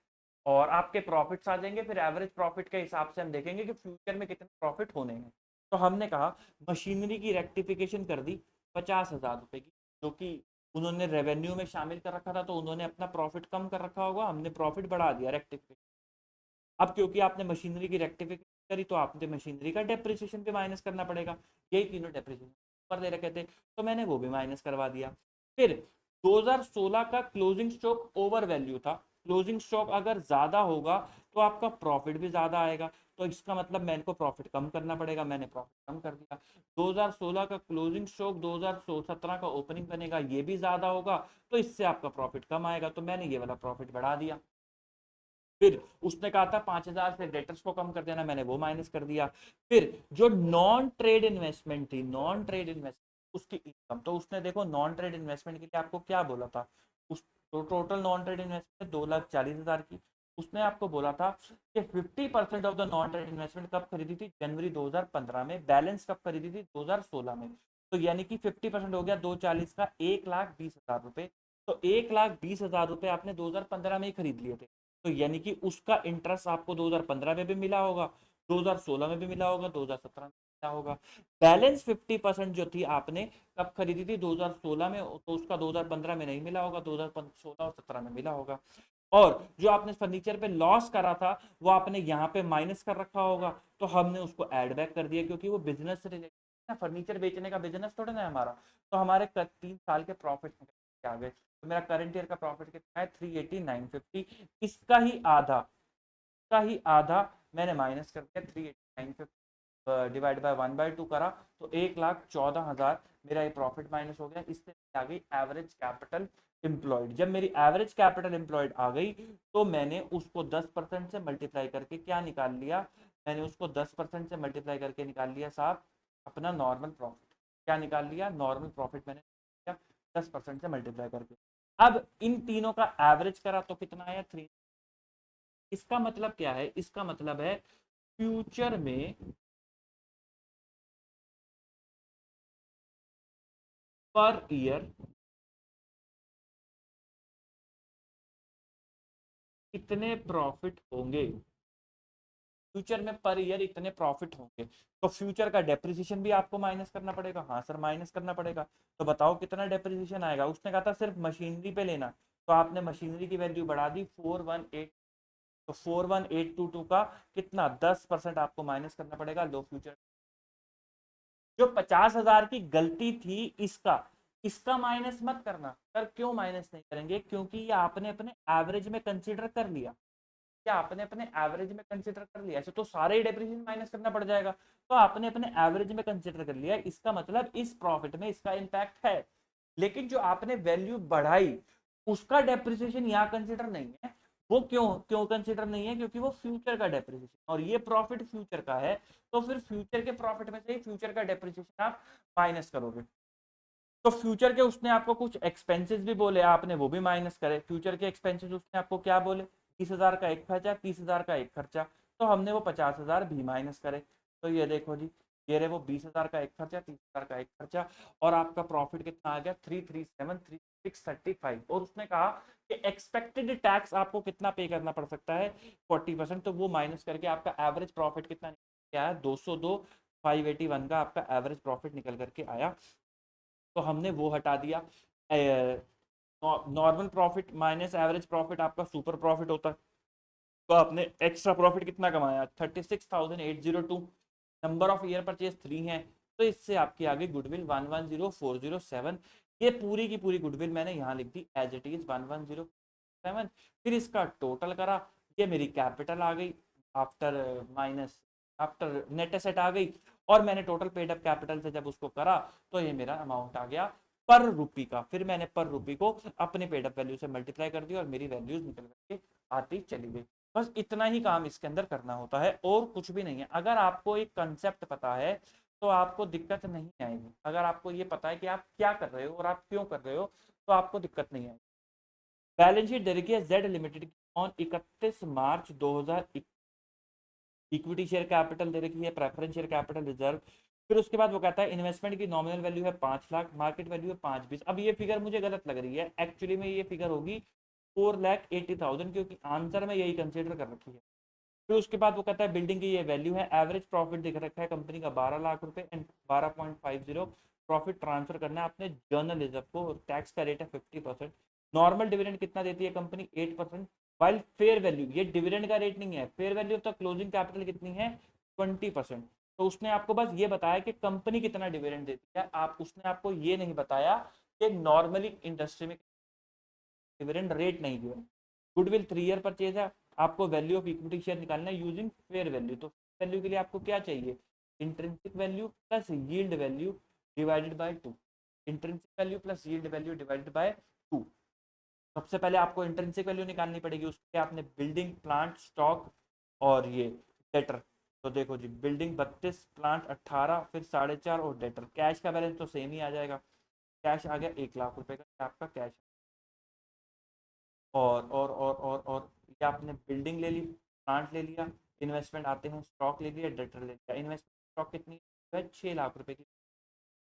और आपके प्रॉफिट्स आ जाएंगे। फिर एवरेज प्रॉफिट के हिसाब से हम देखेंगे कि फ्यूचर में कितने प्रॉफिट होने हैं। तो हमने कहा मशीनरी की रेक्टिफिकेशन कर दी 50,000 रुपए की, जो कि उन्होंने रेवेन्यू में शामिल कर रखा था, तो उन्होंने अपना प्रॉफिट कम कर रखा होगा, हमने प्रॉफिट बढ़ा दिया रेक्टिफिकेशन। अब क्योंकि आपने मशीनरी की रेक्टिफिकेशन करी तो आपने मशीनरी का डेप्रिसिएशन भी माइनस करना पड़ेगा, यही तीनों डेप्रिसिएशन पर दे रखे थे, तो मैंने वो भी माइनस करवा दिया। फिर 2016 का क्लोजिंग स्टॉक ओवर वैल्यू था, क्लोजिंग स्टॉक अगर ज्यादा होगा तो आपका प्रॉफिट भी ज्यादा आएगा, तो इसका मतलब मैंने को प्रॉफिट कम करना पड़ेगा, मैंने प्रॉफिट कम कर दिया। 2016 का क्लोजिंग स्टॉक 2017 का ओपनिंग बनेगा, ये भी ज्यादा होगा, तो इससे आपका प्रॉफिट कम आएगा, तो मैंने ये वाला प्रॉफिट बढ़ा दिया। फिर उसने कहा था 5,000 से डेटर्स को कम कर देना, मैंने वो माइनस कर दिया। फिर जो नॉन ट्रेड इन्वेस्टमेंट थी, नॉन ट्रेड इन्वेस्टमेंट उसकी इनकम, तो उसने देखो नॉन ट्रेड इन्वेस्टमेंट के लिए आपको क्या बोला था, उस तो टोटल नॉन ट्रेड इन्वेस्टमेंट 2,40,000 की, उसने आपको बोला था कि 50% of the non trade investment कब खरीदी थी, जनवरी 2015 में, बैलेंस कब खरीदी थी 2016 में। तो यानी कि 50% हो गया 240 का 1,20,000 रुपए। तो 1,20,000 रुपए आपने 2015 में ही खरीद लिए थे, तो यानी कि उसका इंटरेस्ट आपको 2015 में भी मिला होगा, 2016 में भी मिला होगा, 2017 में मिला होगा। बैलेंस 50% जो थी आपने कब खरीदी थी 2016 में, तो उसका 2015 में नहीं मिला होगा, 2016 और 17 में मिला होगा। और जो आपने फर्नीचर पे लॉस करा था वो आपने यहाँ पे माइनस कर रखा होगा, तो हमने उसको ऐड बैक कर दिया, क्योंकि वो बिजनेस से रिलेटेड है, फर्नीचर बेचने का बिजनेस थोड़ा ना है हमारा। तो हमारे 3 साल के प्रॉफिट आ गए। तो मेरा करंट ईयर का प्रॉफिट कितना है 380,950, इसका ही आधा, इसका ही आधा मैंने माइनस कर दिया, 380,950 डिवाइड बाय 1/2 करा, तो 1,14,000 मेरा ये प्रॉफिट माइनस हो गया। इससे आ गई एवरेज कैपिटल एम्प्लॉयड। जब मेरी एवरेज कैपिटल एम्प्लॉयड आ गई तो मैंने उसको 10% से मल्टीप्लाई करके क्या निकाल लिया, मैंने उसको 10% से मल्टीप्लाई करके निकाल लिया साहब अपना नॉर्मल प्रॉफिट। क्या निकाल लिया, नॉर्मल प्रॉफिट मैंने 10% से मल्टीप्लाई करके। अब इन तीनों का एवरेज करा तो कितना आया 3। इसका मतलब क्या है, इसका मतलब है फ्यूचर में पर ईयर कितने प्रॉफिट होंगे, फ्यूचर में पर ईयर इतने प्रॉफिट होंगे, तो फ्यूचर का डेप्रिसिएशन भी आपको माइनस करना पड़ेगा। हाँ सर माइनस करना पड़ेगा। तो बताओ कितना डेप्रिसिएशन आएगा। उसने कहा था सिर्फ मशीनरी पे लेना, तो आपने मशीनरी की वैल्यू बढ़ा दी 418, तो 41822 का कितना 10% आपको माइनस करना पड़ेगा लो फ्यूचर। जो 50,000 की गलती थी इसका, इसका माइनस मत करना सर। क्यों माइनस नहीं करेंगे? क्योंकि ये आपने अपने एवरेज में कंसीडर कर लिया। क्या आपने अपने एवरेज में कंसीडर कर लिया? ऐसे तो सारे ही डेप्रिसिएशन माइनस करना पड़ जाएगा, तो आपने अपने एवरेज में कंसीडर कर लिया, इसका मतलब इस प्रॉफिट में इसका इंपैक्ट है। लेकिन जो आपने वैल्यू बढ़ाई उसका डेप्रिसिएशन यहाँ कंसीडर नहीं है। वो क्यों क्यों कंसीडर नहीं है? क्योंकि वो फ्यूचर का डेप्रिसिएशन, और ये प्रॉफिट फ्यूचर का है, तो फिर फ्यूचर के प्रॉफिट में से ही फ्यूचर का डेप्रिसिएशन आप माइनस करोगे। तो फ्यूचर के उसने आपको कुछ एक्सपेंसेस भी बोले, आपने वो भी माइनस करे। फ्यूचर के एक्सपेंसेस उसने आपको क्या बोले? 30,000 का एक खर्चा, 30,000 का एक खर्चा, तो हमने वो 50,000 भी माइनस करे। तो ये देखो जी, ये रहे वो 20,000 का एक खर्चा, 30,000 का एक खर्चा, और आपका प्रॉफिट कितना आ गया 337,635। और उसने कहा कि एक्सपेक्टेड टैक्स आपको कितना पे करना पड़ सकता है 40%, तो वो माइनस करके आपका एवरेज प्रॉफिट कितना क्या है 202 581 का आपका एवरेज प्रॉफिट निकल करके आया। तो हमने वो हटा दिया। Normal profit minus average profit आपका सुपर प्रॉफिट होता है। तो आपने एक्स्ट्रा प्रॉफिट कितना कमाया 36,802। नंबर ऑफ ईयर परचेज 3 है, तो इससे आपकी आगे गुडविल 110407। ये पूरी की पूरी गुडविल मैंने यहाँ लिख दी एज इट इज 1107। फिर इसका टोटल करा, ये मेरी कैपिटल आ गई after minus, after net asset आ गई, और मैंने टोटल पेड अप कैपिटल से जब उसको करा तो ये मेरा अमाउंट आ गया पर रुपी का। फिर मैंने पर रुपी को अपने पेड अप वैल्यू से मल्टीप्लाई कर दिया और मेरी वैल्यूज निकल करके आती चली गई। बस इतना ही काम इसके अंदर करना होता है और कुछ भी नहीं है। अगर आपको एक कंसेप्ट पता है तो आपको दिक्कत नहीं आएगी। अगर आपको ये पता है कि आप क्या कर रहे हो और आप क्यों कर रहे हो, तो आपको दिक्कत नहीं आएगी। बैलेंस शीट दे रखी है Z limited on 31 March 2021। Equity share capital दे रखी है, प्रेफरेंस शेयर कैपिटल रिजर्व। फिर उसके बाद वो कहता है इन्वेस्टमेंट की नॉमिनल वैल्यू है 5 लाख, मार्केट वैल्यू है 520। अब ये फिगर मुझे गलत लग रही है, एक्चुअली में ये फिगर होगी 4,80,000, क्योंकि आंसर में यही कंसिडर कर रखी है। फिर उसके बाद वो कहता है बिल्डिंग की ये वैल्यू है, एवरेज प्रॉफिट दिख रखा है कंपनी का 12 लाख रुपए एंड 12.50 प्रॉफिट ट्रांसफर करना है अपने जर्नल रिजर्व को। टैक्स का रेट है 50%। नॉर्मल डिविडेंड कितना देती है कंपनी 8%। वाइल फेयर वैल्यू, ये डिविडेंड का रेट नहीं है, fair value of the closing capital कितनी है 20%। तो उसने आपको बस ये बताया कि कंपनी कितना डिविडेंड देती है, आप उसने आपको ये नहीं बताया कि नॉर्मली इंडस्ट्री में डिविडेंड रेट नहीं दिया। गुडविल 3 ईयर परचेज है, आपको वैल्यू ऑफ इक्विटी शेयर निकालना है यूजिंग फेयर वैल्यू। तो वैल्यू के लिए आपको क्या चाहिए? Intrinsic value plus yield value divided by 2। Intrinsic value plus yield value divided by 2। सबसे पहले आपको इंट्रिंसिक वैल्यू निकालनी पड़ेगी, उसके आपने बिल्डिंग प्लांट स्टॉक और ये डेटर। तो देखो जी, बिल्डिंग 32, प्लांट 18, फिर 4.5 और डेटर। कैश का बैलेंस तो सेम ही आ जाएगा, कैश आ गया 1 लाख रुपए का आपका कैश। और ये आपने बिल्डिंग ले ली, प्लांट ले लिया, इन्वेस्टमेंट आते हैं स्टॉक ले लिया, डेटर ले लिया। इन्वेस्टमेंट स्टॉक कितनी है 6 लाख रुपए की।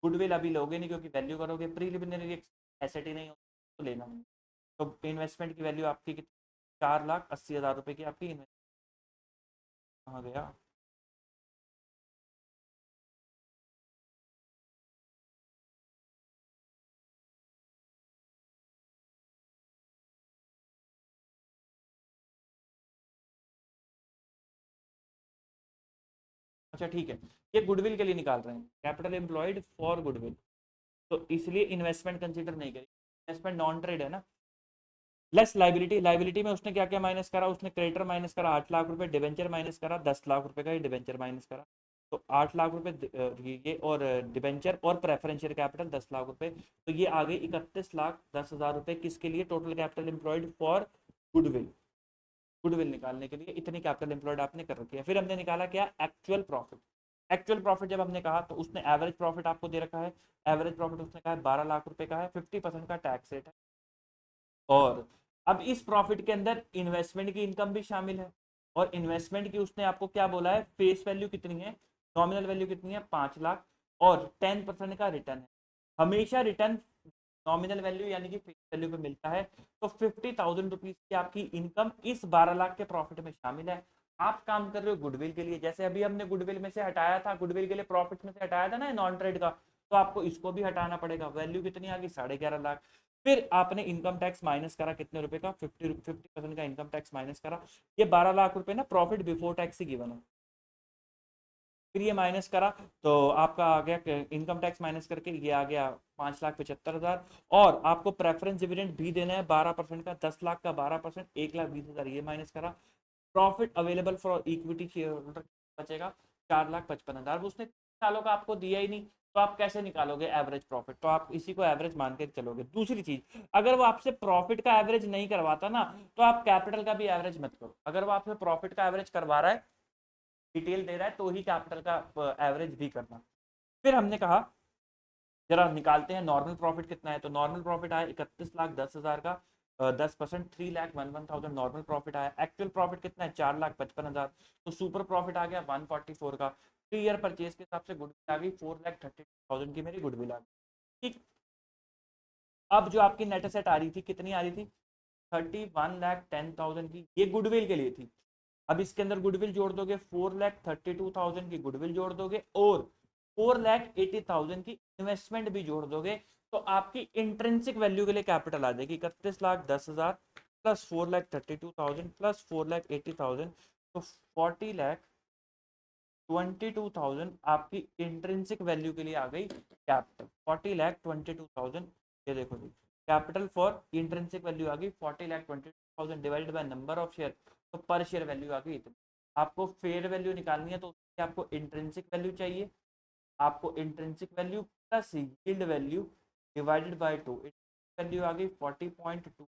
गुडविल अभी लोगे नहीं क्योंकि वैल्यू करोगे प्रीलिमिनरी एसेट ही नहीं हो तो लेना नहीं। तो इन्वेस्टमेंट की वैल्यू आपकी कितनी 4,80,000 रुपए की आपकी इन्वेस्टमेंट। कहाँ गया? अच्छा ठीक है, ये गुडविल के लिए निकाल रहे हैं, कैपिटल एम्प्लॉयड फॉर गुडविल, तो इसलिए इन्वेस्टमेंट कंसीडर नहीं करी। इन्वेस्टमेंट नॉन ट्रेड है ना। लेस लाइबिलिटी, लाइबिलिटी में उसने क्या क्या माइनस करा? उसने क्रेडिटर माइनस करा 8 लाख रुपए, डिवेंचर माइनस करा 10 लाख रुपए का, ये डिवेंचर माइनस करा। तो 8 लाख रुपए ये और डिवेंचर और प्रेफरेंशियल कैपिटल 10 लाख रुपए, तो ये आ गई 31,10,000 रुपए। किसके लिए? Total capital employed for goodwill. Goodwill निकालने के लिए इतनी कैपिटल एम्प्लॉयड आपने कर रखी है। फिर हमने निकाला क्या? Actual profit. एक्चुअल प्रॉफिट जब हमने कहा तो उसने एवरेज प्रॉफिट आपको दे रखा है, एवरेज प्रॉफिट उसने कहा है 12 लाख रुपए का है, 50% का टैक्स रेट है। और अब इस प्रॉफिट के अंदर इन्वेस्टमेंट की इनकम भी शामिल है, और इन्वेस्टमेंट की उसने आपको क्या बोला है? फेस वैल्यू कितनी है, नॉमिनल वैल्यू कितनी है 5 लाख, और 10% का रिटर्न है। हमेशा रिटर्न नॉमिनल वैल्यू यानी कि फेस वैल्यू पे मिलता है। तो 50,000 रुपीज की आपकी इनकम इस 12 लाख के प्रॉफिट में शामिल है। आप काम कर रहे हो गुडविल के लिए, जैसे अभी हमने गुडविल में से हटाया था, गुडविल के लिए प्रॉफिट में से हटाया था ना नॉन ट्रेड का, तो आपको इसको भी हटाना पड़ेगा। वैल्यू कितनी आ गई? 11.5 लाख। फिर आपने इनकम टैक्स माइनस करा कितने रुपए का? 50% का इनकम टैक्स माइनस करा। ये 12 लाख रुपए ना प्रॉफिट बिफोर टैक्स ही गिवन है। फिर ये माइनस करा तो आपका आ गया इनकम टैक्स माइनस करके ये आ गया 5,75,000। और आपको प्रेफरेंस डिविडेंड भी देना है 12% का, 10 लाख का 12%, 1,20,000 ये माइनस करा। Profit available for equity share holder बचेगा 4,55,000। उसने 3 सालों का आपको दिया ही नहीं, तो आप कैसे निकालोगे एवरेज प्रॉफिट? तो आप इसी को एवरेज मान के चलोगे। दूसरी चीज, अगर वो आपसे प्रॉफिट का एवरेज नहीं करवाता ना, तो आप कैपिटल का भी एवरेज मत करो। अगर वो आपसे प्रॉफिट का एवरेज करवा रहा है, डिटेल दे रहा है, तो ही कैपिटल का एवरेज भी करना। फिर हमने कहा जरा निकालते हैं नॉर्मल प्रॉफिट कितना है। तो नॉर्मल प्रॉफिट आया 31,10,000 का, 10% 3,11,000 नॉर्मल प्रॉफिट आया। एक्चुअल प्रॉफिट कितना है? 4,55,000। तो सुपर प्रॉफिट आ गया 144 का। 3 ईयर परचेज के हिसाब से गुडविल आ गई 4,32,000 की मेरी गुडविल आ गई। ठीक। अब जो आपकी नेट एसेट आ रही थी कितनी आ रही थी? 31,10,000 की, ये गुडविल के लिए थी। अब इसके अंदर गुडविल जोड़ दोगे, 4,32,000 की गुडविल जोड़ दोगे और 4,80,000 की इन्वेस्टमेंट भी जोड़ दोगे, तो आपकी इंट्रिंसिक वैल्यू के लिए कैपिटल आ जाएगी 31,10,000 प्लस 4,32,000 प्लस 4,80,000, तो 40,22,000 आपकी इंट्रिंसिक वैल्यू के लिए आ गई कैपिटल। 40,22,000, ये देखो जी, कैपिटल फॉर इंट्रिंसिक वैल्यू आ गई 40,22,000 divided by number of share, तो पर शेयर वैल्यू आ गई इतनी। आपको फेयर वैल्यू निकालनी है, तो उसके आपको इंट्रिंसिक वैल्यू चाहिए। आपको intrinsic value plus yield value divided by 2, value आ गई 40.2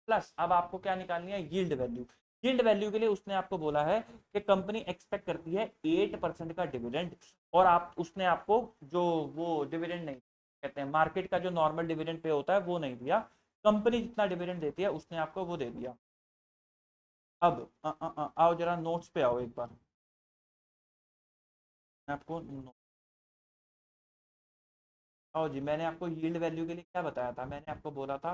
प्लस। अब आपको क्या निकालनी है? Yield value. यील्ड वैल्यू के लिए उसने आपको बोला है कि कंपनी एक्सपेक्ट करती है 8% का डिविडेंड, और आप उसने आपको जो वो डिविडेंड नहीं कहते हैं मार्केट का जो नॉर्मल डिविडेंड पे होता है वो नहीं दिया, कंपनी जितना डिविडेंड देती है उसने आपको वो दे दिया। अब आओ जरा नोट्स पे आओ एक बार, मैं आपको आओ जी। मैंने आपको यील्ड वैल्यू के लिए क्या बताया था? मैंने आपको बोला था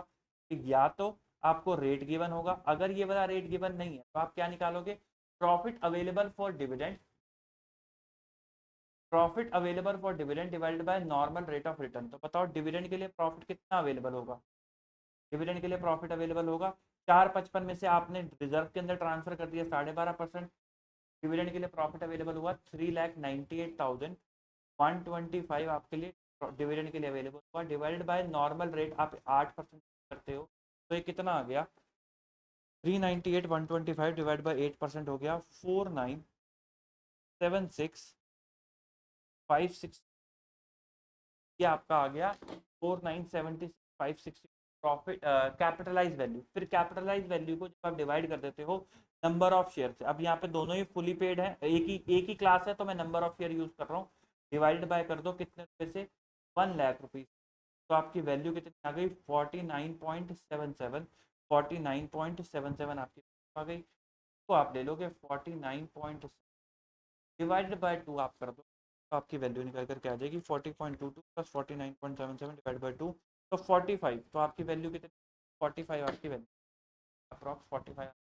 कि या तो आपको रेट गिवन होगा, अगर ये वाला रेट गिवन नहीं है तो आप क्या निकालोगे? Profit available for dividend, profit available for dividend divided by normal rate of return. तो बताओ डिविडेंड के लिए प्रॉफिट कितना अवेलेबल होगा? डिविडेंड के लिए प्रॉफिट अवेलेबल होगा 4,55 में से आपने रिजर्व के अंदर ट्रांसफर कर दिया 12.5%। डिविडेंड के लिए प्रॉफिट अवेलेबल हुआ 3,98,125 आपके लिए डिविडेंड के लिए अवेलेबल हुआ, डिवाइडेड बाय नॉर्मल रेट आप 8% करते हो, तो ये कितना आ गया? 3,98,125 डिवाइड बाई 8% हो गया 4,976,560। ये आपका आ गया 4,976,560 प्रॉफिट कैपिटलाइज वैल्यू। फिर कैपिटलाइज वैल्यू को जब आप डिवाइड कर देते हो नंबर ऑफ शेयर से, अब यहाँ पे दोनों ही फुली पेड है, एक ही क्लास है, तो मैं नंबर ऑफ शेयर यूज कर रहा हूँ। डिवाइडेड बाय कर दो कितने रुपए से? 1,00,000 रुपीज। तो आपकी वैल्यू कितनी आ गई? 49.77। 49.77 आपकी आ गई। तो आप ले लोगे 49 डिवाइडेड बाय 2 आप कर दो, तो आपकी वैल्यू निकल कर क्या आ जाएगी? 40.22 प्लस 49.77 डिवाइड बाय 2, तो 45। तो आपकी वैल्यू कितनी? 45 आपकी वैल्यू, अप्रॉक्स 45।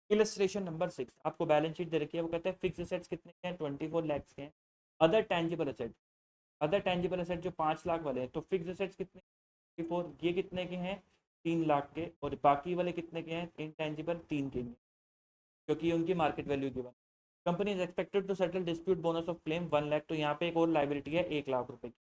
इलस्ट्रेशन नंबर 6, आपको बैलेंस शीट दे रखी है, वो कहते हैं फिक्स एसेट्स कितने के हैं? 24 लाख के हैं। Other tangible asset, other tangible asset जो 5 लाख वाले हैं, तो फिक्स एसेट्स कितने? 24, ये कितने के हैं? 3 लाख के। और बाकी वाले कितने के हैं? इनटेंजिबल 3 के हैं, क्योंकि उनकी market value given. Company is expected to settle dispute bonus of claim 1 lakh, तो यहाँ पे एक और लाइबिलिटी है 1 लाख रुपए की,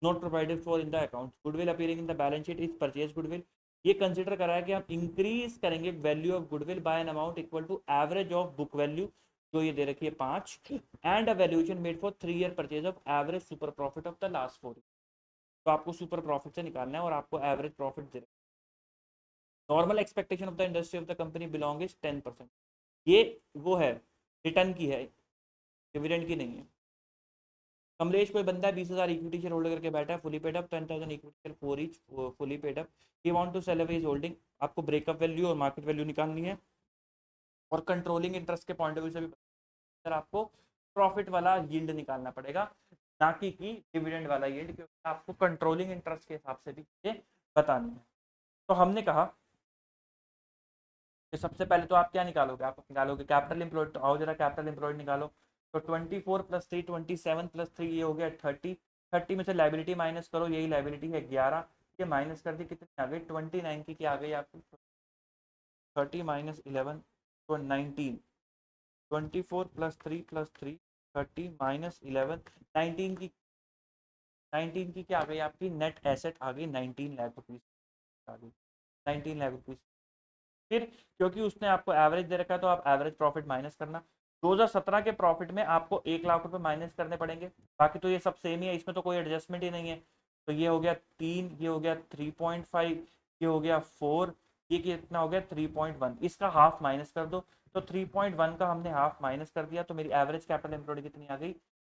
not provided for in the account. Goodwill appearing in the balance sheet is purchase goodwill. ये कंसिडर करा है कि हम इंक्रीज करेंगे value of goodwill by an amount equal to average of book value, जो ये दे रखी है 5, and a valuation made for 3 year purchase of average super profit of the last 4 year. तो आपको सुपर प्रॉफिट से निकालना है और आपको एवरेज प्रॉफिट दे रखा है। Normal expectation of the industry of the company belong is 10%। ये वो है, रिटर्न की है, डिविडेंड की नहीं है। कमलेश कोई बंदा है 20,000 इक्विटी शेयर होल्डर करके बैठा है, fully paid up 10,000 equity share for each, fully paid up. He want to sell away his holding. आपको ब्रेकअप वैल्यू और मार्केट वैल्यू निकालनी है, और कंट्रोलिंग इंटरेस्ट के पॉइंट ऑफ व्यू से भी सर आपको प्रॉफिट वाला यील्ड निकालना पड़ेगा, ना कि डिविडेंड वाला यील्ड, क्योंकि आपको कंट्रोलिंग इंटरेस्ट के हिसाब से भी ये बतानी है। तो हमने कहा तो सबसे पहले तो आप क्या निकालोगे, आप निकालोगे कैपिटल एम्प्लॉयड। तो आओ जरा कैपिटल एम्प्लॉयड निकालो। तो 24 प्लस 3 27 प्लस 3 ये हो गया 30। 30 में से लाइबिलिटी माइनस करो, यही लाइबिलिटी है 11। ये माइनस कर दी, कितनी आ गई 29 की, क्या आ गई आपकी 30 माइनस 11 तो 19। 24 प्लस 3 30 माइनस 11 19 की, 19 की क्या आ गई आपकी नेट एसेट आ गई 19 लाख रुपीज आ गई, 19 लाख रुपीज। फिर क्योंकि उसने आपको एवरेज दे रखा है तो आप एवरेज प्रॉफिट माइनस करना। 2017 के प्रॉफिट में आपको 1 लाख रुपए माइनस करने पड़ेंगे, बाकी तो ये सब सेम ही है, इसमें तो कोई एडजस्टमेंट ही नहीं है। तो ये हो गया 3, ये हो गया 3.5, ये हो गया 4, ये कितना हो गया 3.1। इसका हाफ माइनस कर दो। तो 3.1 का हमने हाफ माइनस कर दिया, तो मेरी एवरेज कैपिटल एम्प्लॉयड कितनी आ गई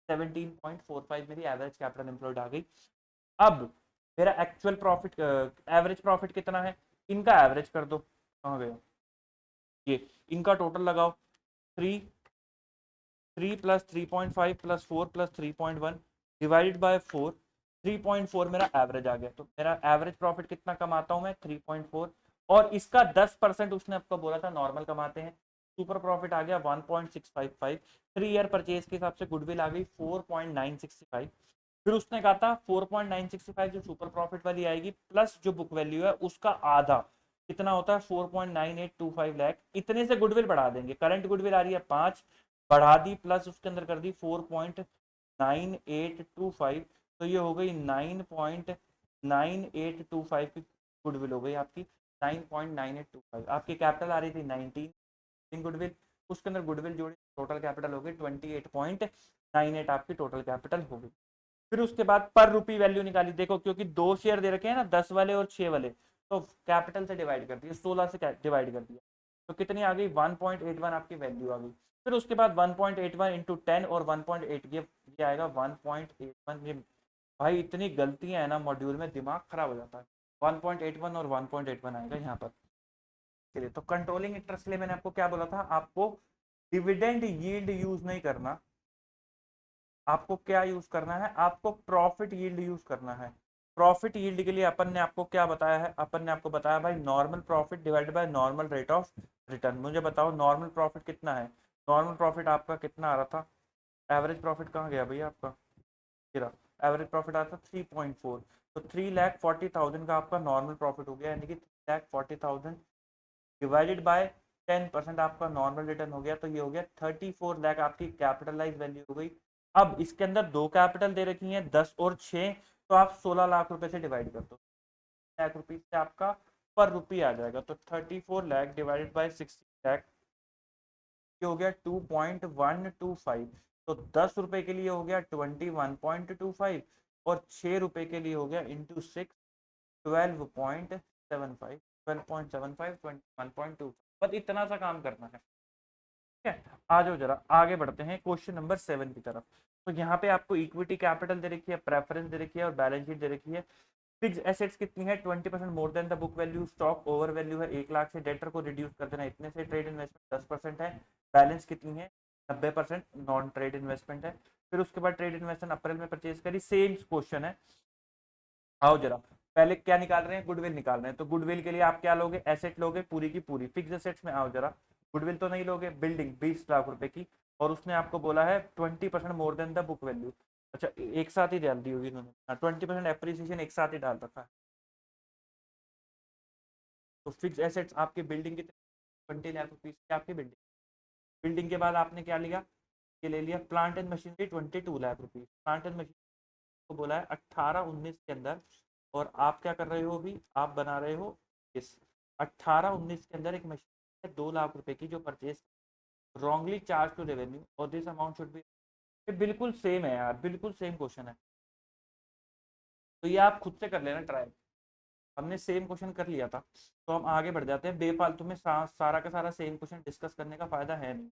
17.45 मेरी एवरेज कैपिटल एम्प्लॉयड आ गई। अब मेरा एक्चुअल प्रॉफिट, एवरेज प्रॉफिट कितना है, इनका एवरेज कर दो। कहाँ गया ये, इनका टोटल लगाओ। 3 plus 3.5 plus 4 plus 3.1 divided by 4। 3.4 मेरा एवरेज आ गया। तो मेरा एवरेज प्रॉफिट कितना कमाता हूँ मैं 3.4, और इसका 10% उसने आपको बोला था नॉर्मल कमाते हैं। सुपर प्रॉफिट आ गया 1.655। 3 ईयर परचेज के हिसाब से गुडविल आ गई 4.965। फिर उसने कहा था 4.965 जो सुपर प्रॉफिट वाली आएगी प्लस जो बुक वैल्यू है उसका आधा कितना होता है 4.9825 लाख, इतने से गुडविल बढ़ा देंगे। करंट गुडविल आ रही है 5, बढ़ा दी प्लस उसके अंदर कर दी 4.9825, तो ये हो गई 9.9825 की गुडविल हो गई आपकी। 9.9825 आपकी कैपिटल आ रही थी 19 गुडविल, उसके अंदर गुडविल जोड़ी टोटल कैपिटल हो गई 28.98 आपकी टोटल कैपिटल हो गई। फिर उसके बाद पर रुपी वैल्यू निकाली, देखो क्योंकि 2 शेयर दे रखे हैं ना 10 वाले और 6 वाले, तो कैपिटल से डिवाइड कर दिया, 16 से डिवाइड कर दिया, तो कितनी आ गई 1.81 आपकी वैल्यू आ गई। फिर उसके बाद 1.81 इंटू 10 और 1.8 ये आएगा 1.81। ये भाई इतनी गलतियां है ना मॉड्यूल में, दिमाग खराब हो जाता है। 1.81 और 1.81 आएगा यहाँ पर के लिए। तो कंट्रोलिंग इंटरेस्ट के लिए मैंने आपको क्या बोला था, आपको डिविडेंड यील्ड यूज नहीं करना, आपको क्या यूज करना है, आपको प्रॉफिट यील्ड यूज करना है। प्रॉफिट यील्ड के लिए अपन ने आपको क्या बताया है, अपन ने आपको बताया भाई normal profit divided by normal rate of return. मुझे बताओ नॉर्मल प्रॉफिट कितना है, नॉर्मल प्रॉफिट आपका कितना आ रहा था, एवरेज प्रॉफिट कहाँ गया भैया आपका, एवरेज प्रॉफिट आता 3.4। तो 3,40,000 का आपका नॉर्मल प्रॉफिट हो गया, यानी कि 3,40,000 डिवाइडेड बाय 10% आपका नॉर्मल रिटर्न हो गया, तो ये हो गया 34 लाख आपकी कैपिटलाइज वैल्यू हो गई। अब इसके अंदर दो कैपिटल दे रखी हैं 10 और 6, तो आप 16 लाख रुपए से डिवाइड कर दो, लाख रुपीज से आपका पर रुपी आ जाएगा। तो 34 लाख डिवाइडेड बाय 60 लाख, ये हो गया 2.125। तो 10 रुपए के लिए हो गया 21.25, और 6 रुपए के लिए हो गया इंटू 6 12.75, 12.75 21.2। बस इतना सा काम करना है, ठीक है। आ जाओ जरा आगे बढ़ते हैं क्वेश्चन नंबर 7 की तरफ। तो यहाँ पे आपको इक्विटी कैपिटल दे रखी है, प्रेफरेंस दे रखी है और बैलेंस शीट दे रखी है। फिक्स एसेट्स कितनी है 20% more than the book value. Stock over value है 1 लाख से, डेटर को रिड्यूस कर देना इतने से। ट्रेड इन्वेस्टमेंट 10% है। बैलेंस कितनी है 90% नॉन ट्रेड इन्वेस्टमेंट है। फिर उसके बाद ट्रेड इन्वेस्टमेंट अप्रैल में परचेज करी, सेम क्वेश्चन है। आओ जरा पहले क्या निकाल रहे हैं, गुडविल निकाल रहे हैं। तो गुडविल के लिए आप क्या लोगे, एसेट लोगे पूरी की पूरी। फिक्स एसेट्स में आओ जरा, गुडविल तो नहीं लोगे, बिल्डिंग 20 लाख रुपए की, और उसने आपको बोला है 20% more than the book value. अच्छा एक साथ ही डाल दी होगी इन्होंने, 20% एप्रिसिएशन एक साथ ही डाल रखा है। तो फिक्स एसेट्स आपकी बिल्डिंग की 20 लाख रुपीज की आपकी बिल्डिंग। बिल्डिंग के बाद आपने क्या लिया, ये ले लिया plant and machinery 22 lakh rupees. Plant and machinery को बोला है 18-19 के अंदर, और आप क्या कर रहे हो अभी, आप बना रहे हो इस 18-19 के अंदर एक मशीन है 2 लाख रुपए की जो purchase wrongly charge to revenue, और दिस अमाउंट शुड बी। बिल्कुल सेम है यार, बिल्कुल सेम क्वेश्चन है, तो ये आप खुद से कर लेना ट्राई। हमने सेम क्वेश्चन कर लिया था, तो हम आगे बढ़ जाते हैं। बेफालतू में सारा का सारा सेम क्वेश्चन डिस्कस करने का फायदा है नहीं।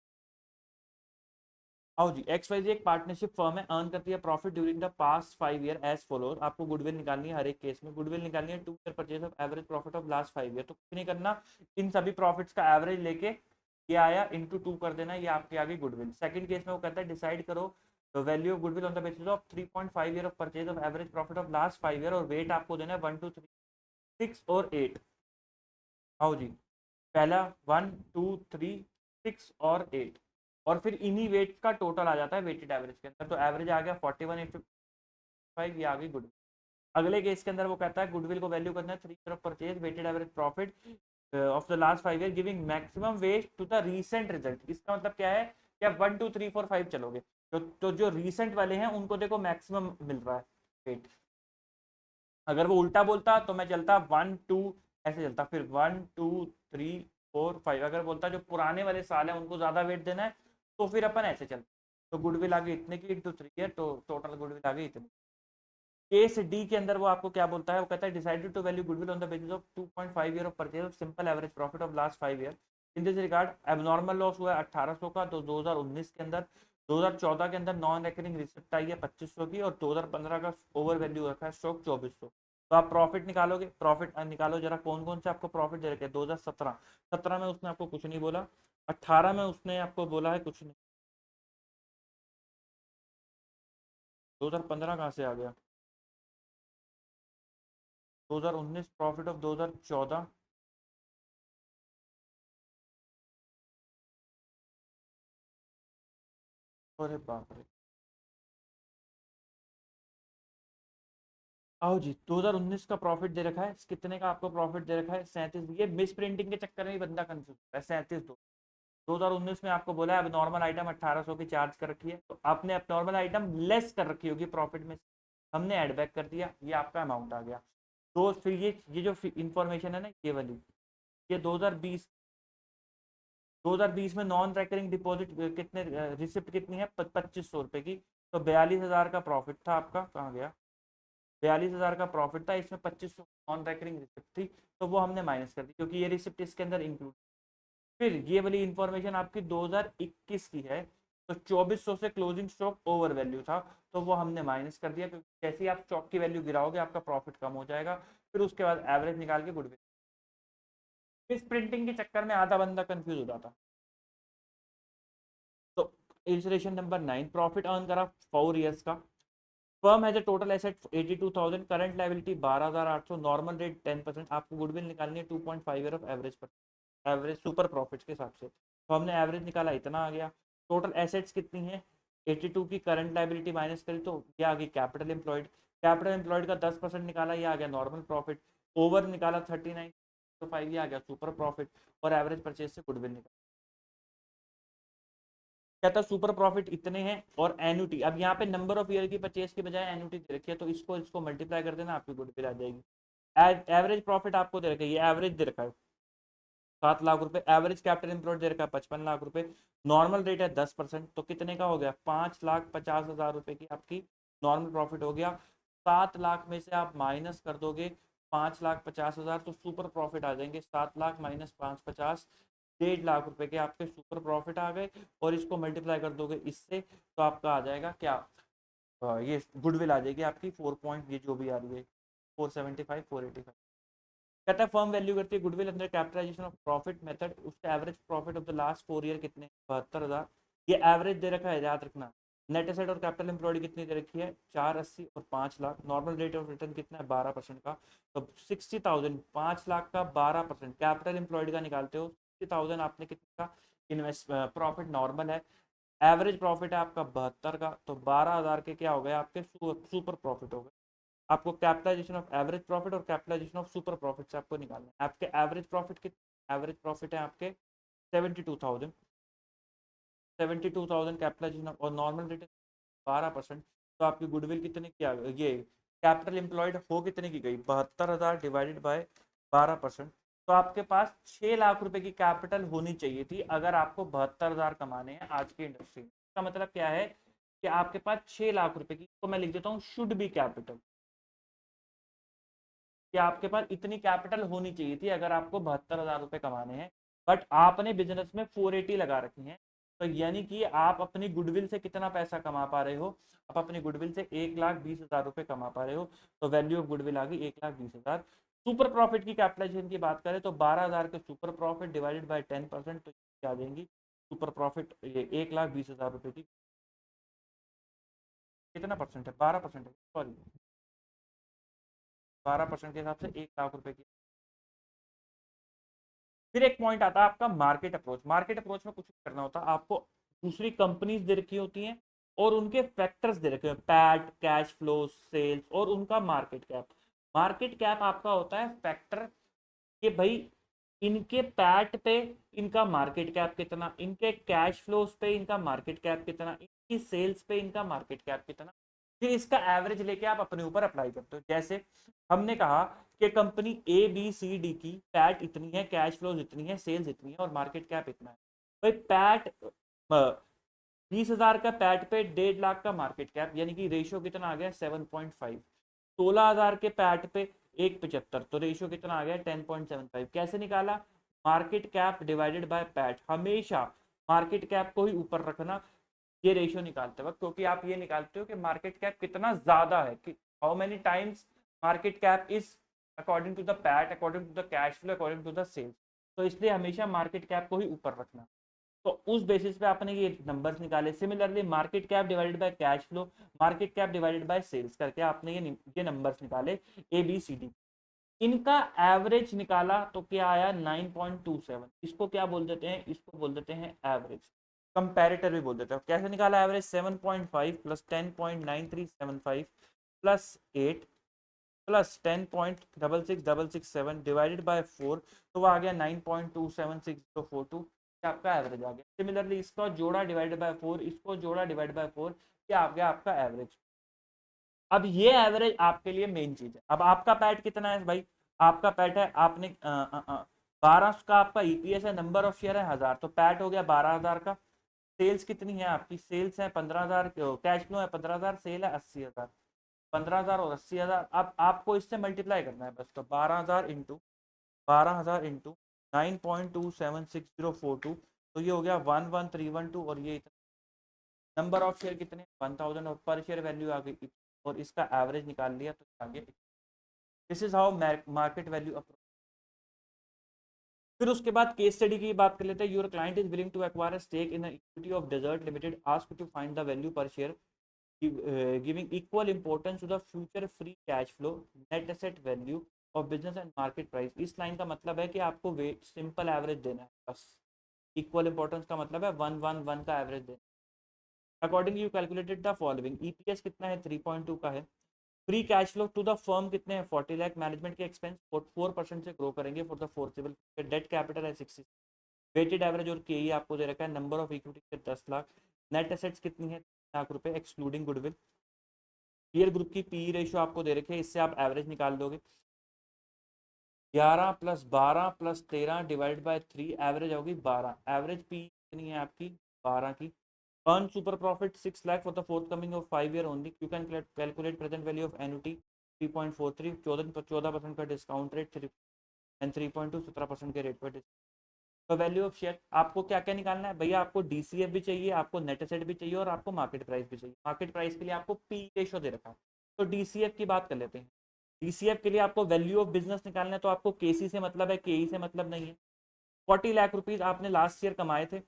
आओ जी, एक्स वाई जी एक पार्टनरशिप फर्म है, अर्न करती है profit during the past 5 year as follows. आपको गुडविल निकालनी है, हर एक केस में गुडविल निकालनी है। 2 year purchase of average profit of last 5 year. तो कुछ नहीं करना, इन सभी प्रॉफिट्स का एवरेज लेके ये आया इंटू 2 कर देना, ये आपकी आ गई गुडविल। सेकंड केस में वो कहता है डिसाइड करो value of goodwill on the basis of 3.5 year of purchase of average profit of last 5 year, और वेट आपको देना है 1 2 3 6 और 8। आओ जी, पहला 1 2 3 6 और 8, और फिर इन्हीं वेट का टोटल आ जाता है वेटेड एवरेज के अंदर। तो एवरेज आ गया 41,855, ये आ गई गुडविल। अगले केस के अंदर वो कहता है गुडविल को वैल्यू करना है 3 of purchase weighted average profit of the last 5 year giving maximum weight to the recent result. इसका मतलब क्या है कि आप 1 2 3 4 5 चलोगे तो जो रीसेंट वाले हैं उनको देखो मैक्सिमम मिल रहा है वेट। अगर वो उल्टा बोलता तो मैं चलता 1 2 ऐसे चलता, फिर 1 2 3 4 5। अगर बोलता जो पुराने वाले साल है उनको ज्यादा वेट देना है तो फिर अपन ऐसे चलते। तो गुडविल आ गई इतने की इंटू 3 है, तो टोटल गुडविल आ गई इतनी। केस डी के अंदर वो आपको क्या बोलता है, वो कहता है decided to value goodwill on the basis of 2.5 year of purchase of simple average profit of last 5 year. In this regard abnormal loss हुआ है 1800 का, तो 2019 के अंदर 2014 के अंदर नॉन रेकरिंग रिसिप्ट आई है 2500 की, और 2015 का ओवर वैल्यू रखा है स्टॉक 2400। तो आप प्रॉफिट निकालोगे, प्रॉफिट निकालो जरा कौन कौन से आपको प्रॉफिट दे रखे हैं। 2017, 17 में उसने आपको कुछ नहीं बोला, 18 में उसने आपको बोला है कुछ नहीं, 2015 कहाँ से आ गया, 2019 प्रॉफिट ऑफ 2014। अरे बाप रे, आओ जी, 2019 का प्रॉफिट दे रखा है, कितने का आपको प्रॉफिट दे रखा है 37। ये मिस प्रिंटिंग के चक्कर में ही बंदा कंफ्यूज है। 37 2019 में आपको बोला है अब नॉर्मल आइटम 1800 की चार्ज कर रखी है, तो आपने अब नॉर्मल आइटम लेस कर रखी होगी प्रॉफिट में, हमने ऐड बैक कर दिया, ये आपका अमाउंट आ गया। तो फिर ये जो इंफॉर्मेशन है ना ये वाली, ये 2020, 2020 में नॉन रेकरिंग डिपॉजिट कितने, रिसिप्ट कितनी है 2500 रुपए की, तो 42,000 का प्रॉफिट था आपका, कहाँ गया, 42,000 का प्रॉफिट था, इसमें 2500 नॉन रेकरिंग रिसिप्ट थी, तो वो हमने माइनस कर दी क्योंकि ये रिसिप्ट इसके अंदर इंक्लूड। फिर ये वाली इंफॉर्मेशन आपकी 2021 की है, तो 2400 से क्लोजिंग स्टॉक ओवर वैल्यू था, तो वो हमने माइनस कर दिया क्योंकि जैसे ही आप स्टॉक की वैल्यू गिराओगे आपका प्रॉफिट कम हो जाएगा। फिर उसके बाद एवरेज निकाल के गुडविल। इस प्रिंटिंग के चक्कर में आधा बंदा कंफ्यूज हो जाता। तो इलस्ट्रेशन नंबर 9, प्रॉफिट अर्न करा 4 ईयर्स का। Firm has a total asset 82,000, current liability 12,800, normal rate 10%। आपको गुडविल निकालनी है 2.5 ईयर ऑफ एवरेज पर, एवरेज सुपर प्रॉफिट के हिसाब से। तो हमने एवरेज निकाला इतना आ गया। टोटल एसेट्स कितनी है 82 की, करंट लायबिलिटी माइनस करी तो ये आ गई कैपिटल एम्प्लॉयड। कैपिटल एम्प्लॉयड का 10% निकाला, ये आ गया नॉर्मल प्रॉफिट। ओवर निकाला 39.5, ये आ गया सुपर प्रॉफिट। और एवरेज परचेज से गुडविल निकाला। कहता सुपर प्रॉफिट इतने हैं और एन्युटी, अब यहाँ पे नंबर ऑफ ईयर की परचेज की बजाय एन्युटी दे रखी है, तो इसको इसको मल्टीप्लाई कर देना, आपकी गुडविल आ जाएगी। एवरेज प्रॉफिट आपको दे रखा है, ये एवरेज दे रखा है 7 लाख रुपए, एवरेज कैपिटल एम्प्लॉयड दे रखा है 55 लाख रुपए, नॉर्मल रेट है 10%, तो कितने का हो गया 5,50,000 रुपए की आपकी नॉर्मल प्रॉफिट हो गया। 7 लाख में से आप माइनस कर दोगे 5,50,000, तो सुपर प्रॉफिट आ जाएंगे 7 लाख माइनस 550, 1.5 लाख रुपए के आपके सुपर प्रॉफिट आ गए। और इसको मल्टीप्लाई कर दोगे इससे, तो आपका आ जाएगा क्या, ये गुडविल आ जाएगी आपकी 4 पॉइंट, ये जो भी आ रही है 475 485। कहता है फर्म वैल्यू करती है गुडविल अंदर कैपिटलाइजेशन ऑफ प्रॉफिट मेथड, उसका average profit of the last 4 year कितने 72,000, ये एवरेज दे रखा है याद रखना। नेट एसेट और कैपिटल एम्प्लॉयड कितनी दे रखी है 480 और 5 lakh, normal rate of return कितना है 12% का, तो 60,000, 5 लाख का 12%, कैपिटल एम्प्लॉयड का निकालते हो 60,000, आपने कितने का इन्वेस्ट प्रॉफिट नॉर्मल है, एवरेज प्रॉफिट है आपका 72 का, तो 12,000 के क्या हो गए आपके सुपर प्रॉफिट हो गए। आपको कैपिटलाइजेशन ऑफ एवरेज प्रॉफिट और कैपिटलाइजेशन ऑफ सुपर प्रॉफिट से आपको निकालना है। आपके एवरेज प्रॉफिट कितने, एवरेज प्रॉफिट है आपके 72,000, 72,000 कैपिटलाइजेशन और नॉर्मल रेट 12%, तो आपकी गुडविल कितने की आ गई, ये कैपिटल एम्प्लॉयड हो कितने की गई 72,000 डिवाइडेड बाय 12%। तो आपके पास 6 लाख रुपए की कैपिटल होनी चाहिए थी अगर आपको 72,000 कमाने हैं आज की इंडस्ट्री में। इसका मतलब क्या है कि आपके पास 6 लाख रुपए की, तो मैं लिख देता हूँ शुड बी कैपिटल, कि आपके पास इतनी कैपिटल होनी चाहिए थी अगर आपको 72,000 रुपए कमाने हैं। बट आपने बिजनेस में 480 लगा रखी है, तो यानी कि आप अपनी गुडविल से कितना पैसा कमा पा रहे हो, आप अपनी गुडविल से 1,20,000 रुपए कमा पा रहे हो, तो वैल्यू ऑफ गुडविल आ गई 1,20,000। सुपर प्रॉफिट की कैपिटलाइजेशन की बात करें तो 12,000 के सुपर प्रॉफिट डिवाइडेड बाई 10%, तो क्या देंगी सुपर प्रॉफिट, ये 1,20,000 रुपए की कितना परसेंट है 12% है, सॉरी 12% के हिसाब से 1 लाख रुपए की फिर एक पॉइंट आता है आपका मार्केट अप्रोच। मार्केट अप्रोच में कुछ नहीं करना होता, आपको दूसरी कंपनीज दे रखी होती हैं और उनके फैक्टर्स दे रखे हैं, पैट, कैश फ्लो, सेल्स और उनका मार्केट कैप। मार्केट कैप आपका होता है फैक्टर कि भाई इनके पैट पे इनका मार्केट कैप कितना, इनके कैश फ्लोज पे इनका मार्केट कैप कितना, इनकी सेल्स पे इनका मार्केट कैप कितना। फिर इसका एवरेज लेके आप अपने ऊपर अप्लाई करते हो। जैसे हमने कहा कि company A B C D की पैट इतनी है, कैश फ्लोज इतनी है, सेल्स इतनी है और मार्केट कैप इतना है। भाई पैट 20,000 का पैट पे 1.5 लाख का मार्केट कैप, यानी कि रेशियो कितना आ गया 7.5। 16,000 के पैट पे 1.75, तो रेशियो कितना आ गया 10.75। कैसे निकाला? Market cap divided bye PAT. हमेशा मार्केट कैप को ही ऊपर रखना ये रेशियो निकालते वक्त, क्योंकि आप ये निकालते हो कि मार्केट कैप कितना ज्यादा है, कि how many times market cap is according to the PAT, according to the cash flow, according to the sales. तो इसलिए हमेशा मार्केट कैप को ही ऊपर रखना। तो उस बेसिस पे आपने ये नंबर्स निकाले। Similarly market cap divided by cash flow, market cap divided by sales करके आपने ये नंबर्स निकाले ए बी सी डी। इनका एवरेज निकाला तो क्या आया 9.27। इसको क्या बोल देते हैं? इसको बोल देते हैं एवरेज। कंपैरेटर भी बोल देते हैं। कैसे निकाला average? 7.5 plus 10.9375 plus 8 plus 10.66667 divided by 4, तो वो आ गया 9.276042। आपका एवरेज आ गया। सिमिलरली इसका जोड़ा डिवाइडेड बाय 4, इसको जोड़ा डिवाइड बाय 4, क्या आ गया आपका एवरेज। अब ये एवरेज आपके लिए मेन चीज है। अब आपका पैट कितना है भाई? आपका पैट है, आपने 12 का आपका ईपीएस है, नंबर ऑफ शेयर है 1000, तो पैट हो गया 12,000 का। सेल्स कितनी है आपकी? सेल्स है 15,000, कैश फ्लो है 15,000, सेल है 80,000। 15,000 और 80,000, अब आपको इससे मल्टीप्लाई करना है बस। तो 12,000 इंटू 9.276042, तो ये हो गया 11,312। और ये नंबर ऑफ शेयर कितने? 1000, और पर शेयर वैल्यू आ गई, और इसका एवरेज निकाल लिया तो आगे। This is how market value approach. फिर उसके बाद केस स्टडी की बात कर लेते हैं। Your client is willing to acquire a stake in equity of desert limited, ask to find the value per share giving equal importance to the future free cash flow, net asset value और business and market price. इस line का मतलब है कि आपको wait simple average देना है बस। इक्वल इंपॉर्टेंस का मतलब है 111 का एवरेज देना। Accordingly you calculated the following. EPS कितना है? 3.2 का है। Free cash flow to the firm कितने हैं? 40 लाख। मैनेजमेंट के एक्सपेंस 4% से ग्रो करेंगे for the forcible. Debt capital है 60। वेटेड एवरेज और के आपको दे रखा है। Number of equity 10 lakh. Net assets कितनी है? 1 लाख रुपए एक्सक्लूडिंग गुडविल। पीयर ग्रुप की पी रेशियो आपको दे रखे है, इससे आप एवरेज निकाल दोगे। 11 plus 12 plus 13 divide by 3, average होगी 12। एवरेज पी कितनी है आपकी? 12 की। Earn super profit 6 lakh for the fourth coming of 5 year only. You can calculate present value of annuity 3.43, 14% का डिस्काउंट रेट 3 एंड 3.2 17% के रेट पर। तो वैल्यू ऑफ शेयर आपको क्या क्या निकालना है भैया? आपको डीसीएफ भी चाहिए, आपको नेट एसेट भी चाहिए और आपको मार्केट प्राइस भी चाहिए। मार्केट प्राइस के लिए आपको पी रेशो दे रखा है। तो डीसीएफ की बात कर लेते हैं। डीसीएफ के लिए आपको वैल्यू ऑफ बिजनेस निकालना है, तो आपको केसी से मतलब है, केई से मतलब नहीं है। 40 लाख रुपीज आपने लास्ट ईयर कमाए थे।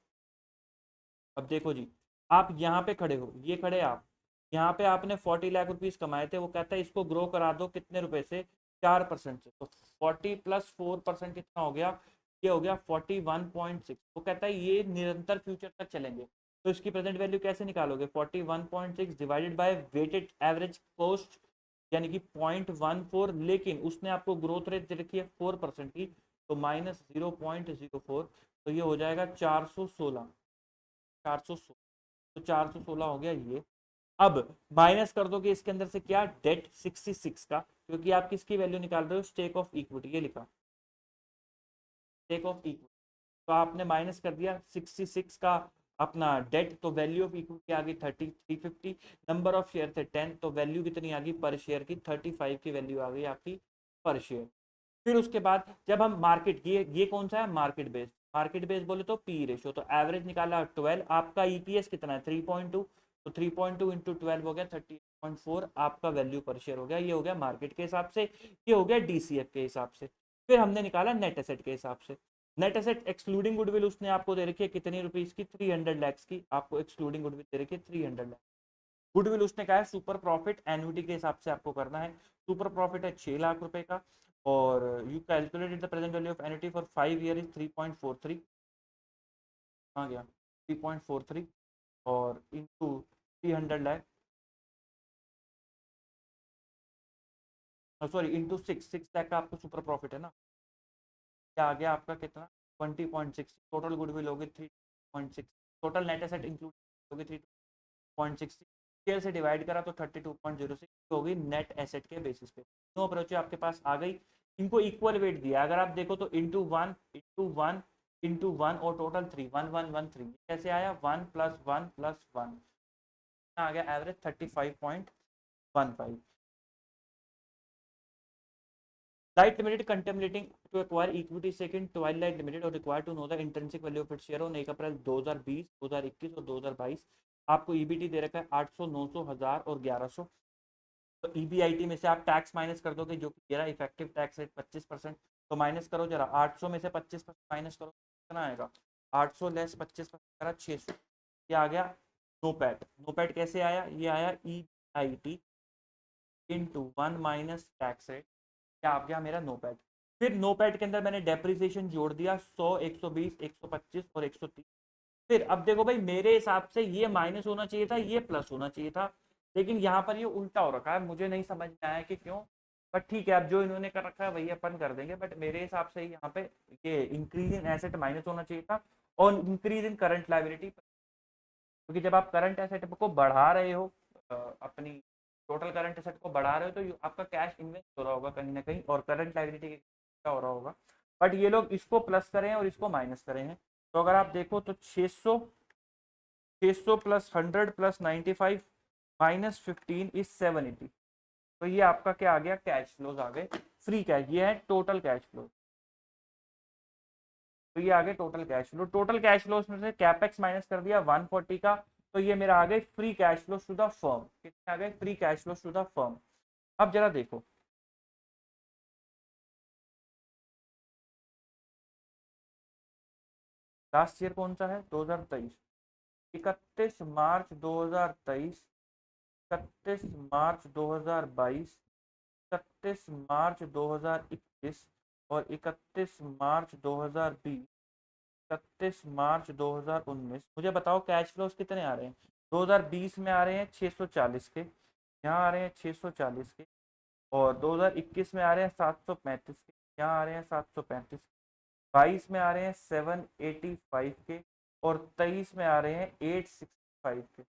अब देखो जी, आप यहाँ पे खड़े हो, ये खड़े आप, यहाँ पे आपने 40 लाख रुपीज कमाए थे। वो कहता है इसको ग्रो करा दो कितने रुपए से? 4% से। तो 40 प्लस 4% कितना हो गया? ये हो गया 41.6। वो कहता है ये निरंतर फ्यूचर तक चलेंगे। तो इसकी प्रेजेंट वैल्यू कैसे निकालोगे? 41.6 divided by weighted average cost, यानी कि 0.14। लेकिन उसने आपको ग्रोथ रेट दे रखी है 4% की, तो माइनस 0.04, तो ये हो जाएगा 416। 416, तो 416 हो गया ये। अब माइनस कर दोगे इसके अंदर से क्या? डेट 66 का, क्योंकि आप किसकी वैल्यू निकाल रहे हो? Stake of equity. ये लिखा स्टेक ऑफ इक्विटी, तो आपने माइनस कर दिया 66 का अपना डेट, तो वैल्यू ऑफ इक्विटी आ गई 350। नंबर ऑफ शेयर थे 10, तो वैल्यू कितनी आ गई पर शेयर की? 35 की वैल्यू आ गई आपकी पर शेयर। फिर उसके बाद जब हम मार्केट, ये कौन सा है? Market based. मार्केट बेस्ड बोले तो पी रेशो, तो एवरेज निकाला 12। आपका ईपीएस कितना है? 3.2, तो 3.2 इंटू 12 हो गया 30.4। आपका वैल्यू पर शेयर हो गया। ये हो गया मार्केट के हिसाब से, ये हो गया डीसीएफ के हिसाब से। फिर हमने निकाला नेट एसेट के हिसाब से। नेट एसेट एक्सक्लूडिंग गुडविल उसने आपको दे रखी है कितनी रुपीज की? 300 लैक्स की। आपको एक्सक्लूडिंग गुडविल दे रखी है 300 लैक्स। गुडविल उसने कहा है सुपर प्रॉफिट एन्युटी के हिसाब से आपको करना है। सुपर प्रॉफिट है 6 लाख रुपए का। और you calculated the present value of annuity for 5 year is 3.43, कहाँ गया 3.43, और into 300 lakh, sorry into 6 lakh का आपको सुपर प्रॉफिट है ना, क्या आ गया आपका कितना 20.6, टोटल गुडविल होगी 3.6, टोटल नेट एसेट इंक्लूड होगी 3.6, शेयर से डिवाइड करा तो 32.06 होगी नेट एसेट के बेसिस पे। दो अप्रोच आपके पास आ गई, इनको इक्वल वेट दिया, अगर आप देखो तो into one into one into one और टोटल 3, 1 1 1 3, कैसे आया 1 + 1 + 1, आ गया average 35.15। Light Limited contemplating to acquire equity stake in Twilight Limited और required to know the intrinsic value of its share on 1 अप्रैल 2020, 2021 और 2022। आपको ईबीटी दे रखा है 800, 900, 1000 और 1100। तो ईबीआईटी में से आप टैक्स माइनस कर दोगे, जो कि मेरा इफेक्टिव टैक्स रेट 25%, तो माइनस करो जरा 800 में से 25% माइनस करो, कितना आएगा 800 लेस 25% 600, ये आ गया नोपैट। नोपैट कैसे आया, ये आया EBIT into 1 minus tax rate, क्या आ गया मेरा नोपैट। फिर नोपैट के अंदर मैंने डेप्रिसिएशन जोड़ दिया 100, 120, 125 और 130। फिर अब देखो भाई, मेरे हिसाब से ये माइनस होना चाहिए था, ये प्लस होना चाहिए था, लेकिन यहाँ पर ये उल्टा हो रखा है, मुझे नहीं समझ में आया कि क्यों, बट ठीक है, अब जो इन्होंने कर रखा है वही अपन कर देंगे। बट मेरे हिसाब से यहाँ पे ये इंक्रीज इन एसेट माइनस होना चाहिए था और इंक्रीज इन करंट लाइबिलिटी, क्योंकि जब आप करंट एसेट को बढ़ा रहे हो, अपनी टोटल करंट एसेट को बढ़ा रहे हो, तो आपका कैश इन्वेस्ट हो रहा होगा कहीं ना कहीं और करंट लाइबिलिटी क्या हो रहा होगा। बट ये लोग इसको प्लस करें और इसको माइनस करें हैं, तो अगर आप देखो तो 600 प्लस 100 प्लस 95 माइनस 15 इज 780, तो ये आपका क्या आ गया, कैश फ्लोज आ गए, फ्री कैश, ये है टोटल कैश फ्लो। तो ये आ गए total cash flow, total cash flow में से कैपेक्स माइनस कर दिया 140 का, तो ये मेरा आ गए free cash flow to the firm, कितने आ गए free cash flow to the firm. अब जरा देखो लास्ट ईयर कौन सा है 2023, 31 मार्च 2023, 31 मार्च 2022, 31 मार्च 2021 और 31 मार्च 2020, 31 मार्च 2019। मुझे बताओ कैश फ्लोज कितने आ रहे हैं, 2020 में आ रहे हैं 640 के, यहाँ आ रहे हैं 640 के, और 2021 में आ रहे हैं 735 के, यहाँ आ रहे हैं 735, 22 में आ रहे हैं 785 के, और 23 में आ रहे हैं 865 के,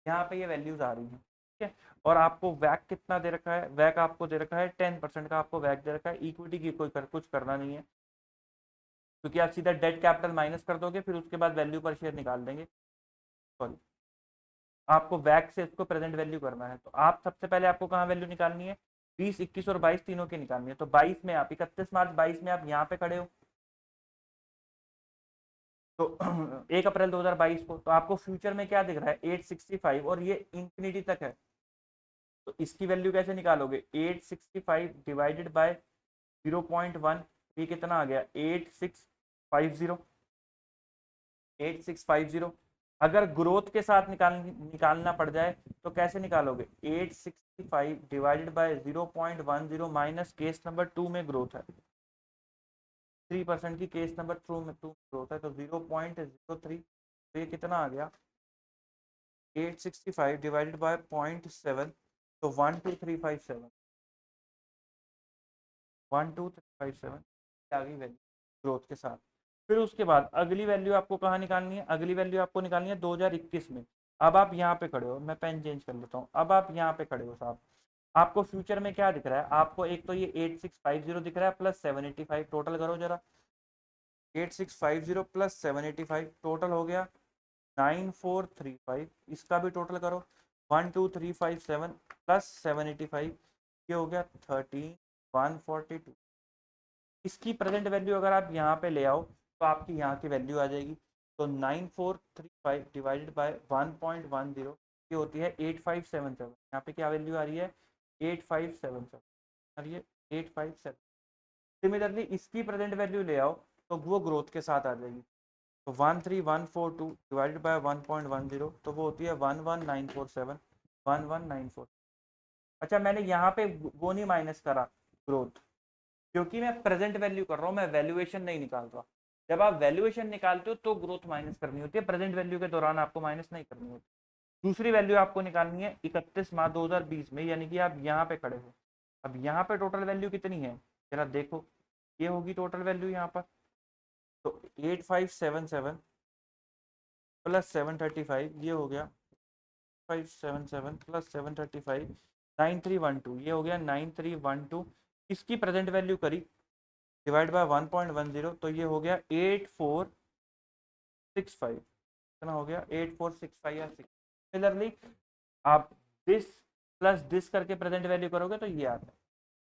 यहाँ पे ये वैल्यूज आ रही हैं, ठीक है। और आपको वैक कितना दे रखा है, वैक आपको दे रखा है 10% का, आपको वैक दे रखा है, इक्विटी की कुछ करना नहीं है, क्योंकि आप सीधा डेट कैपिटल माइनस कर दोगे, फिर उसके बाद वैल्यू पर शेयर निकाल देंगे, सॉरी, आपको वैक से इसको प्रेजेंट वैल्यू करना है, तो आप सबसे पहले आपको कहाँ वैल्यू निकालनी है, 20, 21 और 22 तीनों की निकालनी है। तो 22 में आप 31 मार्च 22 में आप यहाँ पे खड़े हो, तो 1 अप्रैल 2022 को, तो आपको फ्यूचर में क्या दिख रहा है 865, और ये इंफिनिटी तक है, तो इसकी वैल्यू कैसे निकालोगे, 865 डिवाइडेड बाय 0.1, ये कितना आ गया 8650, 8650। अगर ग्रोथ के साथ निकालना पड़ जाए तो कैसे निकालोगे, 865 divided by 0.10 minus case number 2 में ग्रोथ है, 3% की केस नंबर 2 में ग्रोथ है, तो 0.03, तो ये कितना आ गया 865 डिवाइडेड बाय 0.7, तो 12357, 12357 आ गई वैल्यू ग्रोथ के साथ। फिर उसके बाद अगली वैल्यू आपको कहाँ निकालनी है, अगली वैल्यू आपको निकालनी है 2021 में। अब आप यहाँ पे खड़े हो, मैं पेन चेंज कर लेता हूँ, अब आप यहाँ पे खड़े हो साहब, आपको फ्यूचर में क्या दिख रहा है, आपको एक तो ये 8650 दिख रहा है प्लस 785, टोटल करो जरा, 8650 प्लस 785 टोटल हो गया 9435, इसका भी टोटल करो 12357 प्लस 785, ये हो गया 13142। इसकी प्रेजेंट वैल्यू अगर आप यहाँ पे ले आओ तो आपकी यहाँ की वैल्यू आ जाएगी, तो 9435 डिवाइडेड बाय 1.10, ये होती है 8577, यहाँ पे क्या वैल्यू आ रही है 8577 आ रही है 857। सिमिलरली इसकी प्रेजेंट वैल्यू ले आओ तो वो ग्रोथ के साथ आ जाएगी, तो 13142 डिवाइडेड बाय 1.10, तो वो होती है 11947, 11947। अच्छा मैंने यहाँ पे वो नहीं माइनस करा ग्रोथ, क्योंकि मैं प्रेजेंट वैल्यू कर रहा हूँ, मैं वैल्यूएशन नहीं निकाल रहा। जब आप वैल्यूएशन निकालते हो तो ग्रोथ माइनस करनी होती है, प्रेजेंट वैल्यू के दौरान आपको माइनस नहीं करनी होती। दूसरी वैल्यू आपको निकालनी है 31 मार्च 2020 में, यानी कि आप यहाँ पे खड़े हो। अब यहाँ पे टोटल वैल्यू कितनी है जरा देखो, ये होगी टोटल वैल्यू यहाँ पर। तो 8577 प्लस 735 ये हो गया 577 प्लस 735 9312, ये हो गया 9312। इसकी प्रेजेंट वैल्यू करी डिवाइड बाय 1.10 तो ये हो गया 8465। कितना हो गया 8465 या 6। सिमिलरली आप दिस प्लस दिस करके प्रेजेंट वैल्यू करोगे तो ये आता है।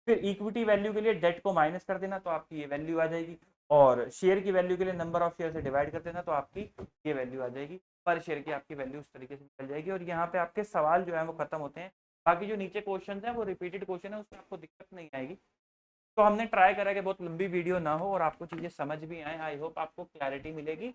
फिर इक्विटी वैल्यू के लिए डेट को माइनस कर देना तो आपकी ये वैल्यू आ जाएगी, और शेयर की वैल्यू के लिए नंबर ऑफ शेयर से डिवाइड कर देना तो आपकी ये वैल्यू आ जाएगी। पर शेयर की आपकी वैल्यू उस तरीके से निकल जाएगी, और यहाँ पे आपके सवाल जो है वो खत्म होते हैं। बाकी जो नीचे क्वेश्चन है वो रिपीटेड क्वेश्चन है, उसमें आपको दिक्कत नहीं आएगी। तो हमने ट्राई करा कि बहुत लंबी वीडियो ना हो और आपको चीज़ें समझ भी आए। आई होप आपको क्लैरिटी मिलेगी।